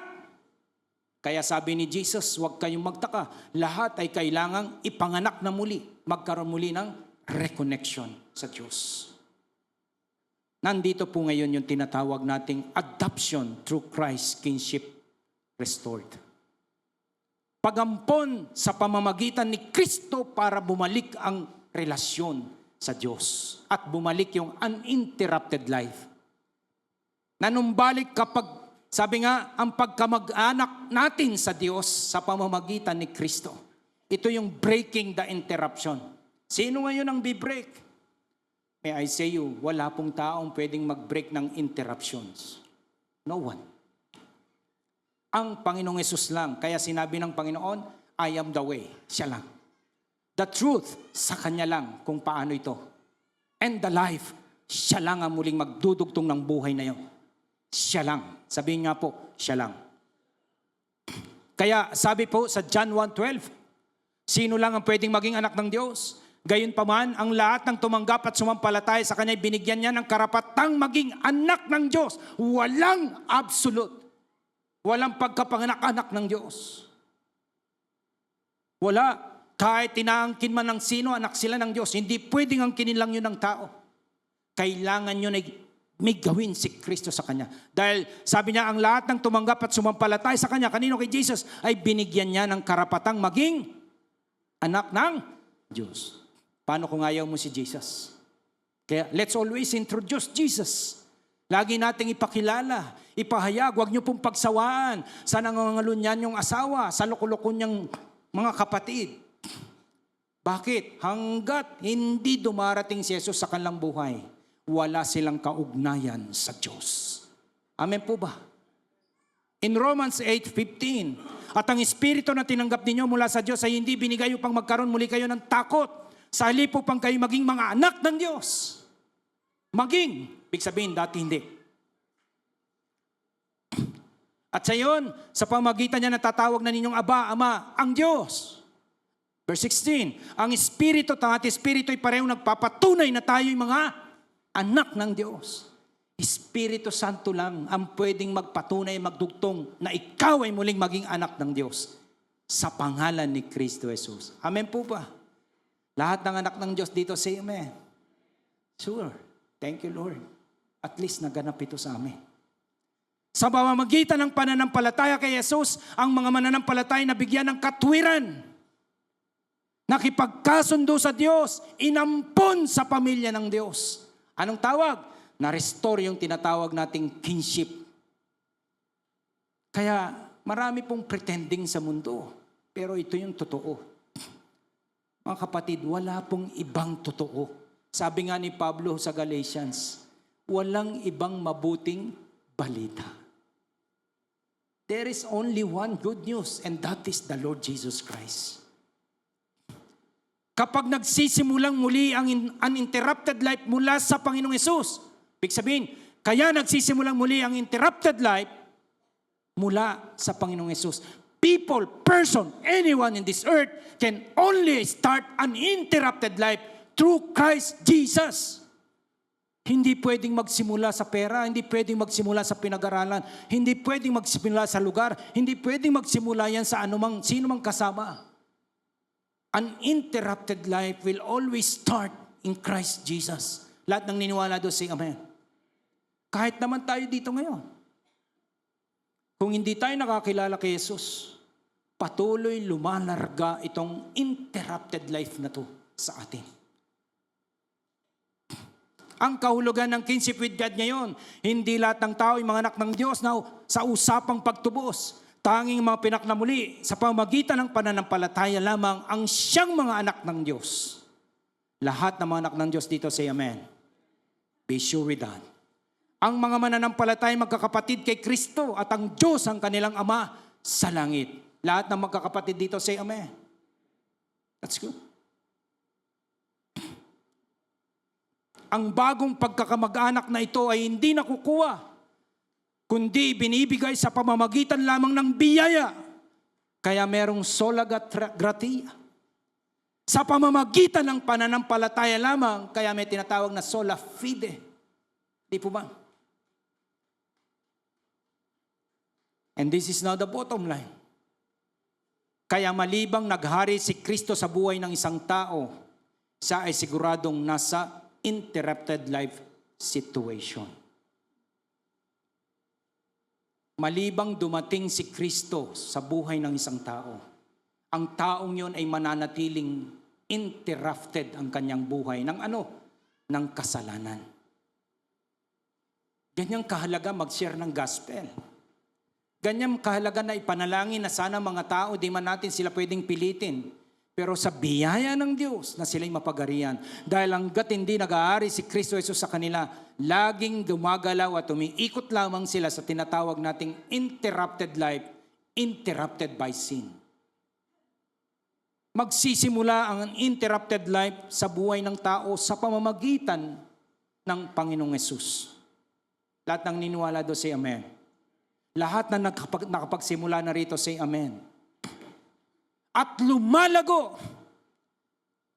Kaya sabi ni Jesus, huwag kayong magtaka. Lahat ay kailangang ipanganak na muli. Magkaroon muli ng reconnection sa Diyos. Nandito po ngayon yung tinatawag nating adoption through Christ, kinship restored. Pagampon sa pamamagitan ni Kristo para bumalik ang relasyon sa Diyos at bumalik yung uninterrupted life. Nanumbalik kapag, sabi nga, ang pagkamag-anak natin sa Diyos sa pamamagitan ni Kristo. Ito yung breaking the interruption. Sino ngayon ang bi-break? May I say you, wala pong taong pwedeng mag-break ng interruptions. No one. Ang Panginoong Yesus lang. Kaya sinabi ng Panginoon, I am the way. Siya lang. The truth, sa Kanya lang kung paano ito. And the life, siya lang ang muling magdudugtong ng buhay na yun. Siya lang. Sabihin nga po, siya lang. Kaya sabi po sa John 1:12, sino lang ang pwedeng maging anak ng Diyos? Gayunpaman, ang lahat ng tumanggap at sumampalataya sa Kanya, binigyan niya ng karapatang maging anak ng Diyos. Walang absolute. Walang pagkapanganak-anak ng Diyos. Wala. Kahit tinaangkin man ng sino, anak sila ng Diyos. Hindi pwedeng angkinin lang yun ng tao. Kailangan yun ay may gawin si Kristo sa Kanya. Dahil sabi niya, ang lahat ng tumanggap at sumampalataya sa Kanya, kanino kay Jesus, ay binigyan niya ng karapatang maging anak ng Diyos. Paano kung ayaw mo si Jesus? Kaya let's always introduce Jesus. Lagi nating ipakilala, ipahayag, huwag niyo pong pagsawaan sa nangangalunyan yung asawa, sa loko-loko niyang mga kapatid. Bakit? Hanggat hindi dumarating si Jesus sa kanilang buhay, wala silang kaugnayan sa Diyos. Amen po ba? In Romans 8:15, at ang Espiritu na tinanggap ninyo mula sa Diyos ay hindi binigay upang magkaroon muli kayo ng takot. Sa halip upang kayo maging mga anak ng Diyos. Maging, ibig sabihin, dati hindi. At sa iyon, sa pamagitan niya natatawag na ninyong Aba, Ama, ang Diyos. Verse 16, ang Espiritu at ang ating Espiritu ay parehong nagpapatunay na tayo'y mga anak ng Diyos. Espiritu Santo lang ang pwedeng magpatunay, magdugtong na ikaw ay muling maging anak ng Diyos sa pangalan ni Kristo Jesus. Amen po ba? Lahat ng anak ng Diyos dito, say amen. Sure. Thank you, Lord. At least naganap ito sa amin. Sa pamamagitan ng pananampalataya kay Jesus, ang mga mananampalataya na bigyan ng katwiran, nakipagkasundo sa Diyos, inampon sa pamilya ng Diyos. Anong tawag? Na-restore yung tinatawag nating kinship. Kaya marami pong pretending sa mundo, pero ito yung totoo. Mga kapatid, wala pong ibang totoo. Sabi nga ni Pablo sa Galatians, walang ibang mabuting balita. There is only one good news, and that is the Lord Jesus Christ. Kapag nagsisimulang muli ang uninterrupted life mula sa Panginoong Yesus, ibig sabihin, kaya nagsisimulang muli ang interrupted life mula sa Panginoong Yesus. People, person, anyone in this earth can only start an uninterrupted life through Christ Jesus. Hindi pwedeng magsimula sa pera, hindi pwedeng magsimula sa pinag-aralan, hindi pwedeng magsimula sa lugar, hindi pwedeng magsimula yan sa sino mang kasama. uninterrupted life will always start in Christ Jesus. Lahat ng niniwala doon, say amen. Kahit naman tayo dito ngayon. Kung hindi tayo nakakilala kay Jesus, patuloy lumalarga itong interrupted life na to sa atin. Ang kahulugan ng kinship with God ngayon, hindi lahat ng tao ay mga anak ng Diyos na sa usapang pagtubos. Tanging mga pinaknamuli sa pamamagitan ng pananampalataya lamang ang siyang mga anak ng Diyos. Lahat ng mga anak ng Diyos dito say amen. Be sure with that. Ang mga mananampalataya magkakapatid kay Kristo at ang Diyos ang kanilang Ama sa langit. Lahat ng magkakapatid dito say amen. That's good. Ang bagong pagkakamag-anak na ito ay hindi nakukuha, kundi binibigay sa pamamagitan lamang ng biyaya. Kaya merong sola gratia. Sa pamamagitan ng pananampalataya lamang, kaya may tinatawag na sola fide. Di po ba? And this is now the bottom line. Kaya malibang naghari si Kristo sa buhay ng isang tao, siya ay siguradong nasa interrupted life situation. Malibang dumating si Kristo sa buhay ng isang tao, ang taong yon ay mananatiling interrupted ang kanyang buhay ng ano? Ng kasalanan. Ganyang kahalaga mag-share ng gospel. Ganyang kahalaga na ipanalangin na sana mga tao, di man natin sila pwedeng pilitin. Pero sa biyaya ng Diyos na sila'y mapagarian. Dahil hanggat hindi nag-aari si Kristo Jesus sa kanila, laging gumagalaw at umiikot lamang sila sa tinatawag nating interrupted life, interrupted by sin. Magsisimula ang interrupted life sa buhay ng tao sa pamamagitan ng Panginoong Jesus. Lahat ng niniwala doon, say amen. Lahat na nakapagsimula na rito, say amen. At lumalago.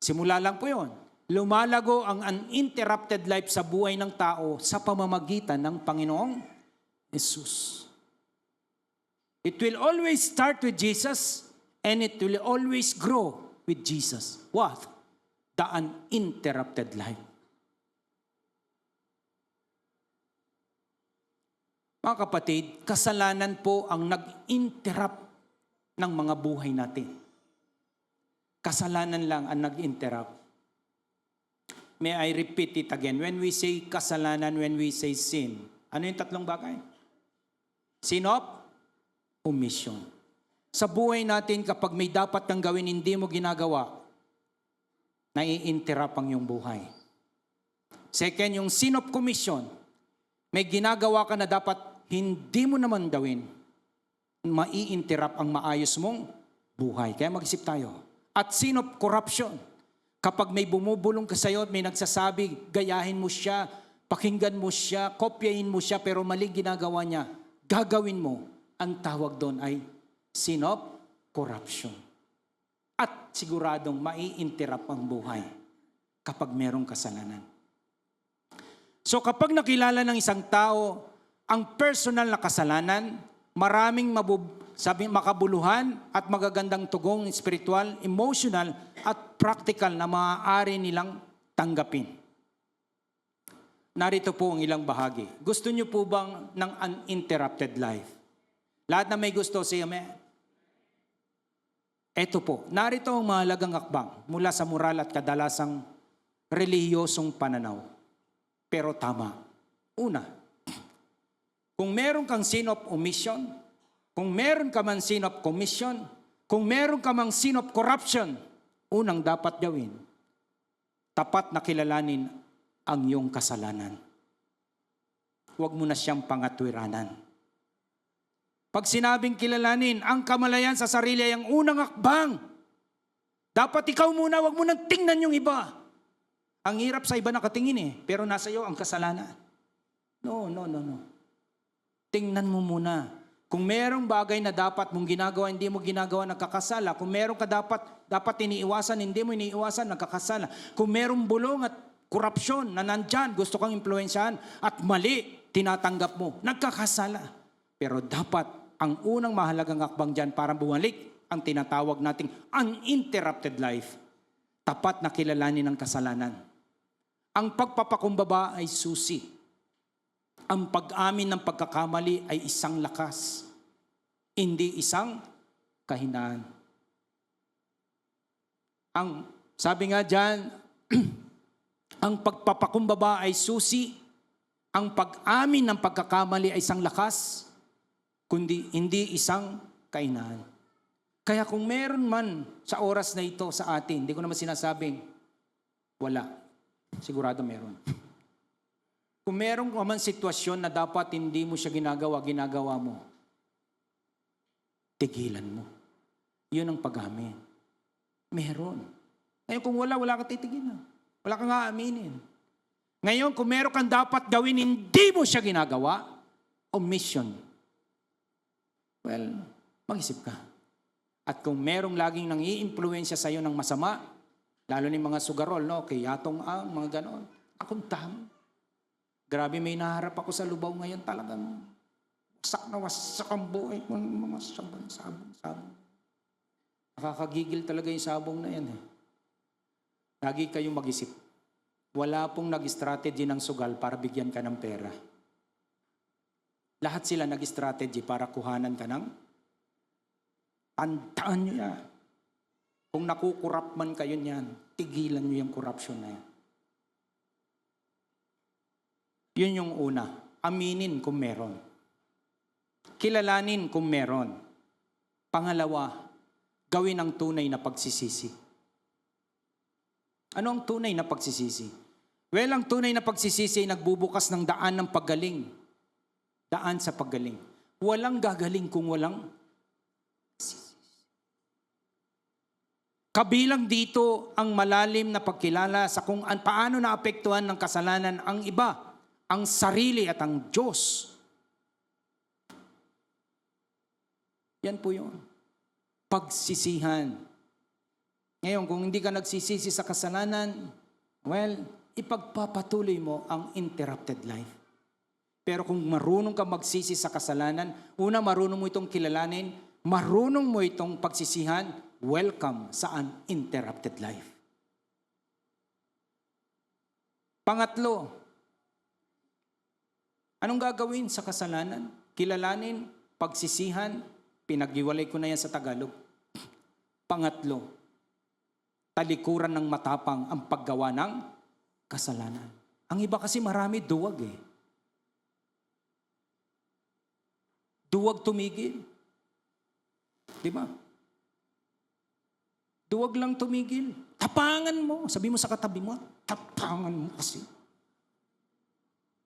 Simula lang po yun. Lumalago ang uninterrupted life sa buhay ng tao sa pamamagitan ng Panginoong Jesus. It will always start with Jesus and it will always grow with Jesus. What? The uninterrupted life. Mga kapatid, kasalanan po ang nag-interrupt ng mga buhay natin. Kasalanan lang ang nag-interrupt. May I repeat it again. When we say kasalanan, when we say sin, ano yung tatlong bagay? Sin of omission. Sa buhay natin, kapag may dapat kang gawin, hindi mo ginagawa, nai-interrupt ang iyong buhay. Second, yung sin of commission. May ginagawa ka na dapat hindi mo naman gawin, mai-interrupt ang maayos mong buhay. Kaya mag-isip tayo. At sin of corruption. Kapag may bumubulong ka sa'yo at may nagsasabi, gayahin mo siya, pakinggan mo siya, kopyahin mo siya, pero maling ginagawa niya, gagawin mo. Ang tawag doon ay sin of corruption. At siguradong mai-interrupt ang buhay kapag merong kasalanan. So kapag nakilala ng isang tao ang personal na kasalanan, maraming makabuluhan at magagandang tugong spiritual, emotional at practical na maaari nilang tanggapin. Narito po ang ilang bahagi. Gusto niyo po bang ng uninterrupted life? Lahat na may gusto, say amen. Ito po, narito ang mahalagang akbang mula sa moral at kadalasang relihiyosong pananaw. Pero tama. Una, kung meron kang sin of omission, kung meron ka man sin of commission, kung meron ka mang sin of corruption, unang dapat gawin, tapat na kilalanin ang iyong kasalanan. Huwag mo na siyang pangatwiranan. Pag sinabing kilalanin, ang kamalayan sa sarili ay ang unang akbang. Dapat ikaw muna, huwag mo nang tingnan yung iba. Ang hirap sa iba nakatingin pero nasa iyo ang kasalanan. No. Tingnan mo muna. Kung merong bagay na dapat mong ginagawa, hindi mo ginagawa, nagkakasala. Kung meron ka dapat iniiwasan, hindi mo iniiwasan, nagkakasala. Kung merong bulong at korupsyon na nandyan, gusto kang impluensyahan at mali, tinatanggap mo, nagkakasala. Pero dapat, ang unang mahalagang akbang dyan para bumalik ang tinatawag nating uninterrupted life. Tapat na kilalanin ang kasalanan. Ang pagpapakumbaba ay susi. Ang pag-amin ng pagkakamali ay isang lakas, hindi isang kahinaan. Sabi nga dyan, ang pagpapakumbaba ay susi, ang pag-amin ng pagkakamali ay isang lakas, kundi hindi isang kahinaan. Kaya kung meron man sa oras na ito sa atin, hindi ko naman sinasabing wala. Sigurado meron. Kung meron man sitwasyon na dapat hindi mo siya ginagawa mo, tigilan mo. Yun ang pag-amin. Meron. Ngayon kung wala ka titigilan. Wala kang aaminin. Ngayon kung meron kang dapat gawin, hindi mo siya ginagawa, omission. Well, mag-isip ka. At kung merong laging nang i-influensya sa iyo ng masama, lalo ni mga sugarol, no? Kay yatong mga ganon. Akong tama. Grabe, may naharap ako sa Lubao ngayon talagang wasak ang buhay ko. Mga sabong. Nakakagigil talaga yung sabong na yan. Lagi kayong mag-isip. Wala pong nag-strategy ng sugal para bigyan ka ng pera. Lahat sila nag-strategy para kuhanan ka ng tandaan nyo yan. Kung nakukurap man kayo niyan, tigilan nyo yung corruption na yan. Yun yung una. Aminin kung meron. Kilalanin kung meron. Pangalawa, gawin ang tunay na pagsisisi. Ano ang tunay na pagsisisi? Well, ang tunay na pagsisisi ay nagbubukas ng daan ng paggaling. Daan sa paggaling. Walang gagaling kung walang kabilang dito ang malalim na pagkilala sa kung paano naapektuhan ng kasalanan ang iba, ang sarili at ang Diyos. Yan po yun. Pagsisihan. Ngayon, kung hindi ka nagsisisi sa kasalanan, well, ipagpapatuloy mo ang interrupted life. Pero kung marunong ka magsisi sa kasalanan, una, marunong mo itong kilalanin, marunong mo itong pagsisihan, welcome sa uninterrupted life. Pangatlo, anong gagawin sa kasalanan? Kilalanin, pagsisihan, pinag-iwalay ko na yan sa Tagalog. Pangatlo, talikuran ng matapang ang paggawa ng kasalanan. Ang iba kasi marami duwag eh. Duwag tumigil. Di ba? Duwag lang tumigil. Tapangan mo. Sabi mo sa katabi mo, tapangan mo kasi.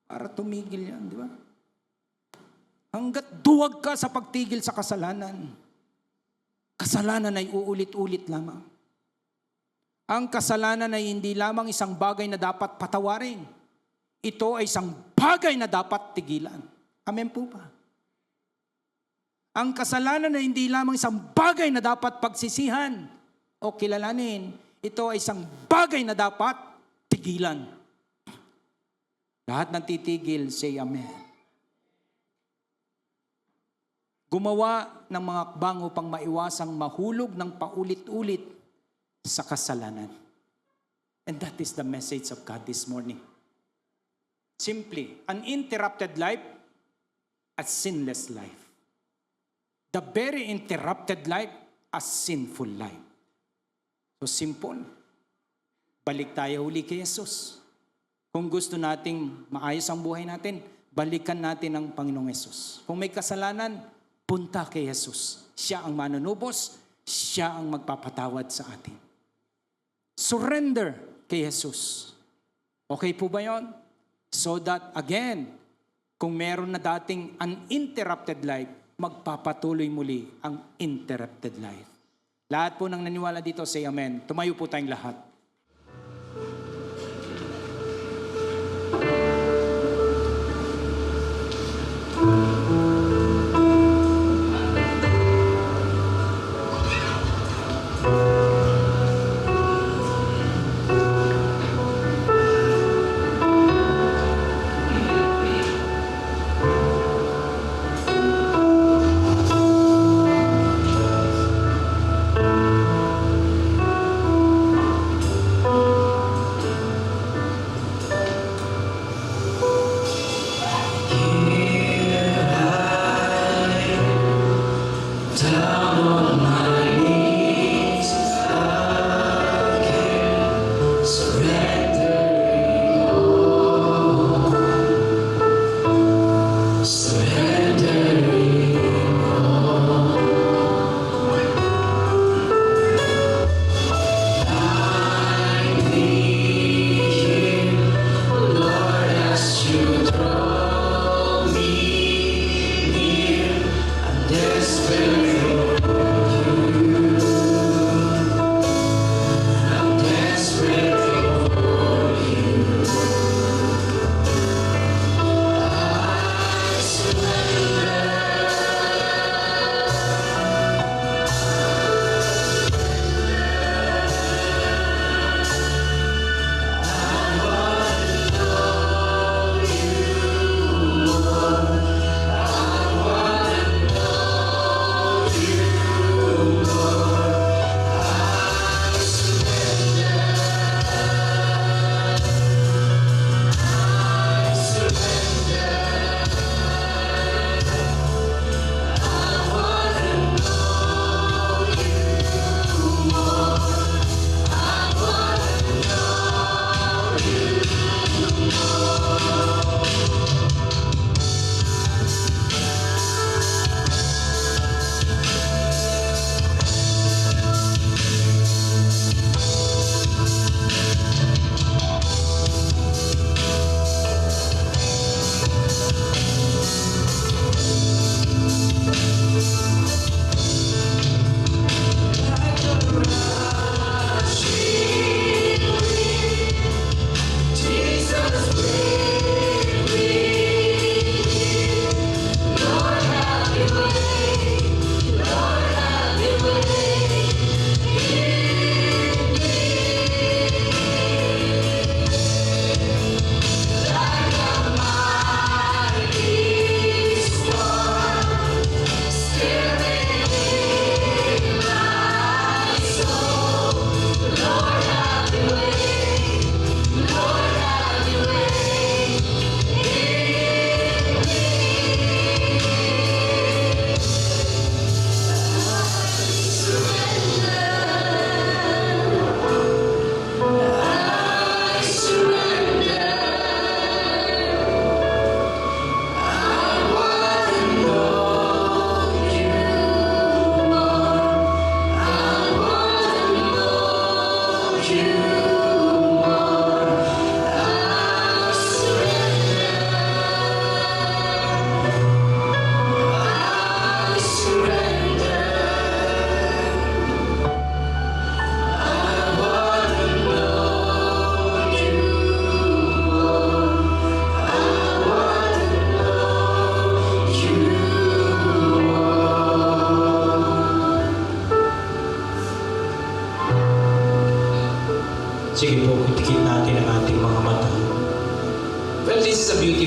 Para tumigil yan, di ba? Hanggat duwag ka sa pagtigil sa kasalanan, kasalanan ay uulit-ulit lamang. Ang kasalanan ay hindi lamang isang bagay na dapat patawarin. Ito ay isang bagay na dapat tigilan. Amen po ba? Ang kasalanan ay hindi lamang isang bagay na dapat pagsisihan o kilalanin. Ito ay isang bagay na dapat tigilan. Lahat ng titigil, say amen. Gumawa ng mga akbang upang maiwasang mahulog ng paulit-ulit sa kasalanan. And that is the message of God this morning. Simply, uninterrupted life, a sinless life. The very interrupted life, a sinful life. So simple. Balik tayo uli kay Jesus. Kung gusto nating maayos ang buhay natin, balikan natin ang Panginoong Jesus. Kung may kasalanan, punta kay Jesus. Siya ang manunubos, siya ang magpapatawad sa atin. Surrender kay Jesus. Okay po ba yon? So that again, kung meron na dating uninterrupted life, magpapatuloy muli ang interrupted life. Lahat po ng naniwala dito, say amen. Tumayo po tayong lahat.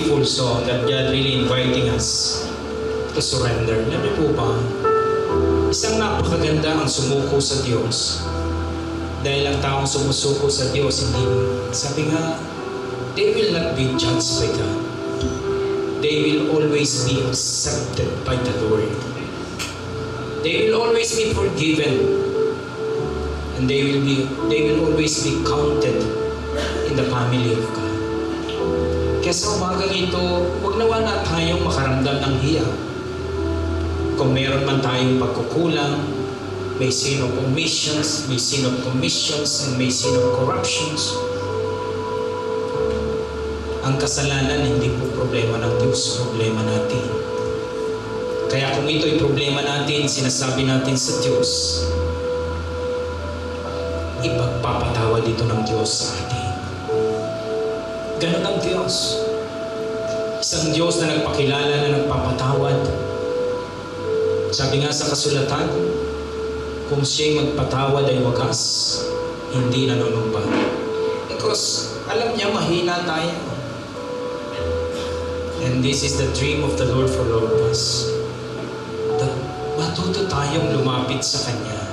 beautiful song that God really inviting us to surrender. Alam niyo po ba, isang napakaganda ang sumuko sa Diyos. Dahil ang taong sumusuko sa Diyos, hindi, sabi nga, they will not be judged by God. They will always be accepted by the Lord. They will always be forgiven. And they will always be counted in the family of God. Kaya sa umagang ito, huwag nawa na tayong makaramdam ng hiya. Kung meron man tayong pagkukulang, may sin of omissions, may sin of commissions, and may sin of corruptions. Ang kasalanan hindi po problema ng Diyos, problema natin. Kaya kung ito'y problema natin, sinasabi natin sa Diyos, ipagpapatawad dito ng Diyos sa atin. Ganon ang Diyos. Isang Diyos na nagpakilala na nagpapatawad. Sabi nga sa kasulatan, kung siya'y magpatawad ay wagas, hindi nanunumpa. Because alam niya mahina tayo. And this is the dream of the Lord for all of us. That matuto tayong lumapit sa Kanya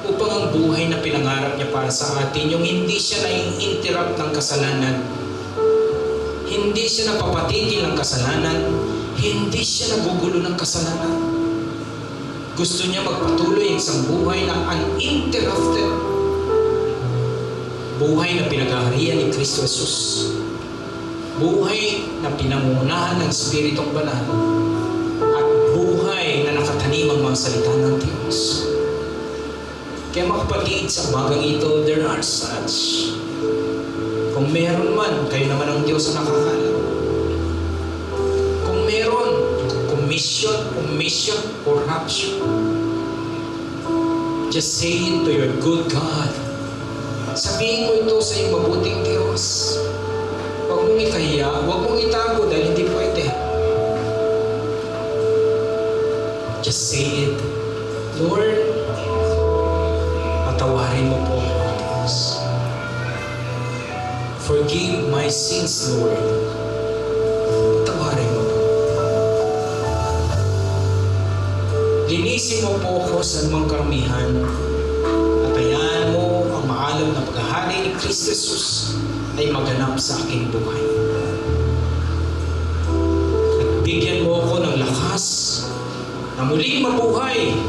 upang ang buhay na pinangarap niya para sa atin, yung hindi siya nai-interrupt ng kasalanan, hindi siya napapatigil ng kasalanan, hindi siya nagugulo ng kasalanan. Gusto niya magpatuloy ang isang buhay na uninterrupted. Buhay na pinag-aharian ni Kristo Jesus. Buhay na pinangunahan ng Espiritong Banal. At buhay na nakatanim ang mga salita ng Diyos. Kaya mga kapatid, sa umagang ito, there are such. Kung meron man, kayo naman ang Diyos ang nakakaalam. Kung meron, commission, corruption. Just say it to your good God. Sabihin mo ito sa iyong mabuting Diyos. Huwag mong ikahiya, huwag mong itago dahil hindi pwede. Just say it. Lord, patawarin mo po ako, Diyos. Forgive my sins, Lord. Patawarin mo po. Linisin mo po ako sa anumang karamihan at hayaan mo ang maalam na paghahari ni Kristo Jesus ay maganap sa aking buhay. At bigyan mo ako ng lakas na muling mabuhay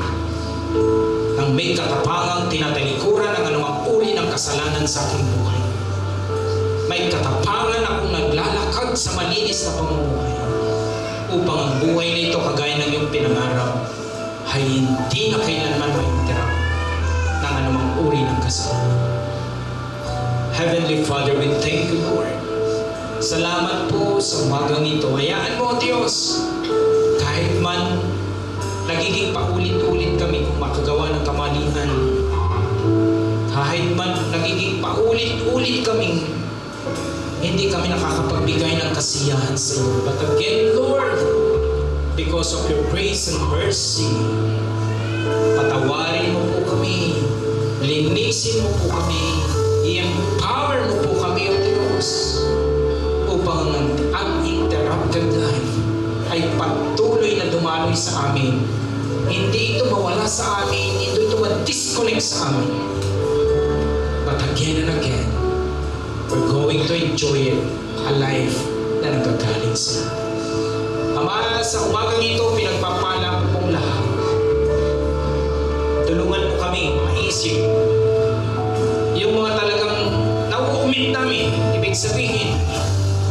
nang may katapangang tinatalikuran ang anumang uri ng kasalanan sa aking buhay. May katapangan akong naglalakad sa malinis na pamumuhay upang ang buhay na ito kagaya ng iyong pinangarap ay hindi na kailanman ma-interrupt ng anumang uri ng kasalanan. Heavenly Father, we thank you, Lord. Salamat po sa umagang ito. Hayaan mo, Diyos, kahit man nagiging paulit-ulit kami kung makagawa ng kamalian, kahit man nagiging paulit-ulit kami, hindi kami nakakapagbigay ng kasiyahan sa iyo. But again, Lord, because of your grace and mercy, patawarin mo po kami, linisin mo po kami, i-empower mo po kami, O Diyos, upang ang uninterrupted life ay patuloy na dumaloy sa amin. Hindi ito mawala sa amin, hindi ito ma-disconnect sa amin. But again and again, we're going to enjoy it, a life na nagagaling sa Ama, sa umagang ito, pinagpapala ko pong lahat. Tulungan mo kami maisip yung mga talagang nauumit namin, ibig sabihin,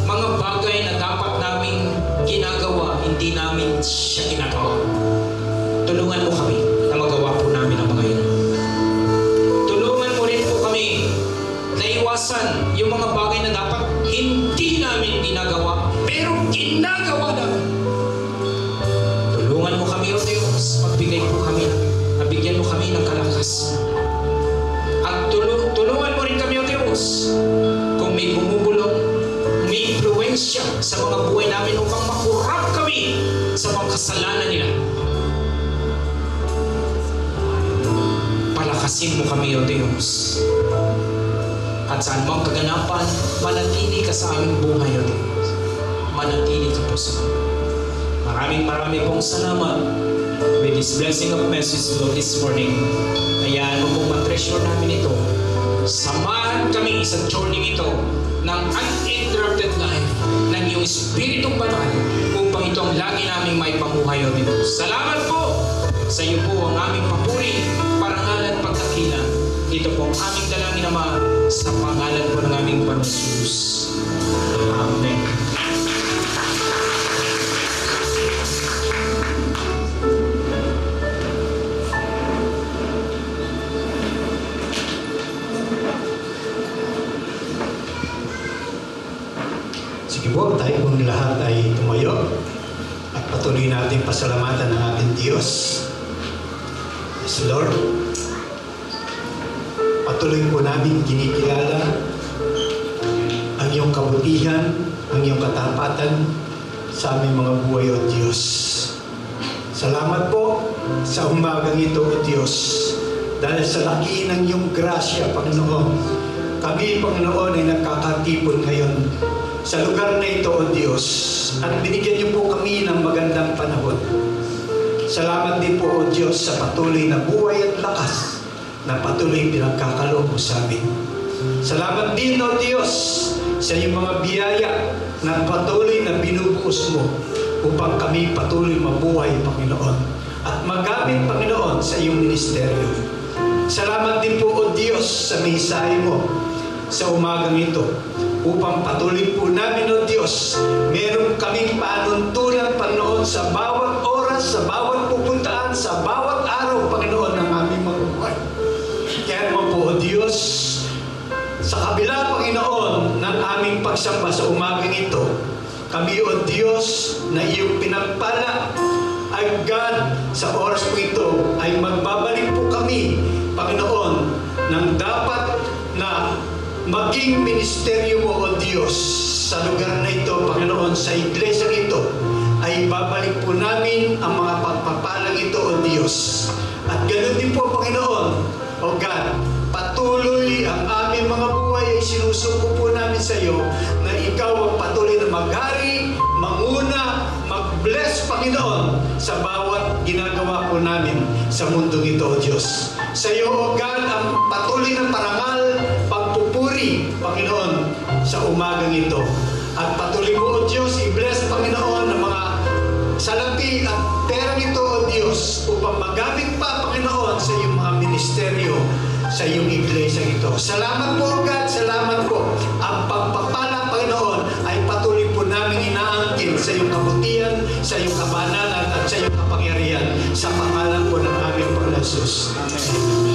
mga bagay na dapat namin ginagawa, hindi namin siya ginagawa. Tulungan mo kami na magawa po namin ang mga yun. Tulungan mo rin po kami na iwasan yung mga bagay na dapat hindi namin ginagawa, pero ginagawa namin. Tulungan mo kami, O Diyos, magbigay po kami, nabigyan mo kami ng kalakas. At tulungan mo rin kami, O Diyos, kung may bumubulong, may impluensya sa mga buhay namin upang makurap kami sa mga kasalanan nila. Palakasin mo kami, O Diyos. At saan mang kaganapan, manatili ka sa aming buhay, O Diyos. manatili ka po sa amin. Maraming pong salamat with this blessing of message Lord this morning. Hayaan mo pong matreasure namin ito. Samahan kami sa journey ito ng uninterrupted life ng iyong Espiritong Banal upang ito ang lagi naming may pamuhay o dito. Salamat po sa iyo po ang aming papuri, parangalan, pagdakilan. Ito po ang aming dalangin Ama sa pangalan po ng aming Panginoon Jesus. Amen. Sige po, tayo pong lahat ay tumayo at patuloy natin pasalamatan ang ating Diyos. Yes, Lord. Patuloy po namin kinikilala ang iyong kabutihan, ang iyong katapatan sa aming mga buhay, O Diyos. Salamat po sa umagang ito, O Diyos, dahil sa laki ng iyong grasya, Panginoon. Kami, Panginoon, ay nagkakatipon ngayon sa lugar na ito, O Diyos, at binigyan niyo po kami ng magandang panahon. Salamat din po, O Diyos, sa patuloy na buhay at lakas na patuloy pinagkakaloob mo sa amin. Salamat din, O Diyos, sa iyong mga biyaya na patuloy na binubuos mo upang kami patuloy mabuhay, Panginoon, at magamit, Panginoon, sa iyong ministeryo. Salamat din po, O Diyos, sa mensahe mo sa umagang ito upang patuloy po namin, O Diyos, meron kaming panuntunan, Panginoon, sa bawat oras, sa bawat pupuntaan, sa bawat araw, Panginoon, ng aming mga buhay. Kaya naman po, O Diyos, sa kabila, Panginoon, ng aming pagsamba sa umagang ito, kami, O Diyos, na iyong pinagpala, ay God, sa oras po ito, ay magbabalik po kami, Panginoon, ng dapat na maging ministeryo mo, O Diyos, sa lugar na ito, Panginoon, sa iglesia ito, ay babalik po namin ang mga pagpapalang ito, O Diyos. At ganoon din po, Panginoon, O God, patuloy ang aming mga buhay ay sinusuko po namin sa iyo na ikaw ang patuloy na maghari, manguna, mag-bless, Panginoon, sa bawat ginagawa po namin sa mundong ito, O Diyos. Sa iyo, O God, ang patuloy na parangal, pagpupuri, Panginoon, sa umagang ito. At patuloy mo, O Diyos, i-bless, Panginoon, ng mga salapi at perang ito, O Diyos, upang magamit pa, Panginoon, sa iyong mga ministeryo, sa iyong iglesia ito. Salamat po, God, salamat po. Ang pagpapala, Panginoon, ay patuloy po namin inaangkin sa iyong kabutihan, sa iyong kabanalan, at sa iyong kapangyarihan, sa pangalan po ng aming Panginoon Jesus. Amen.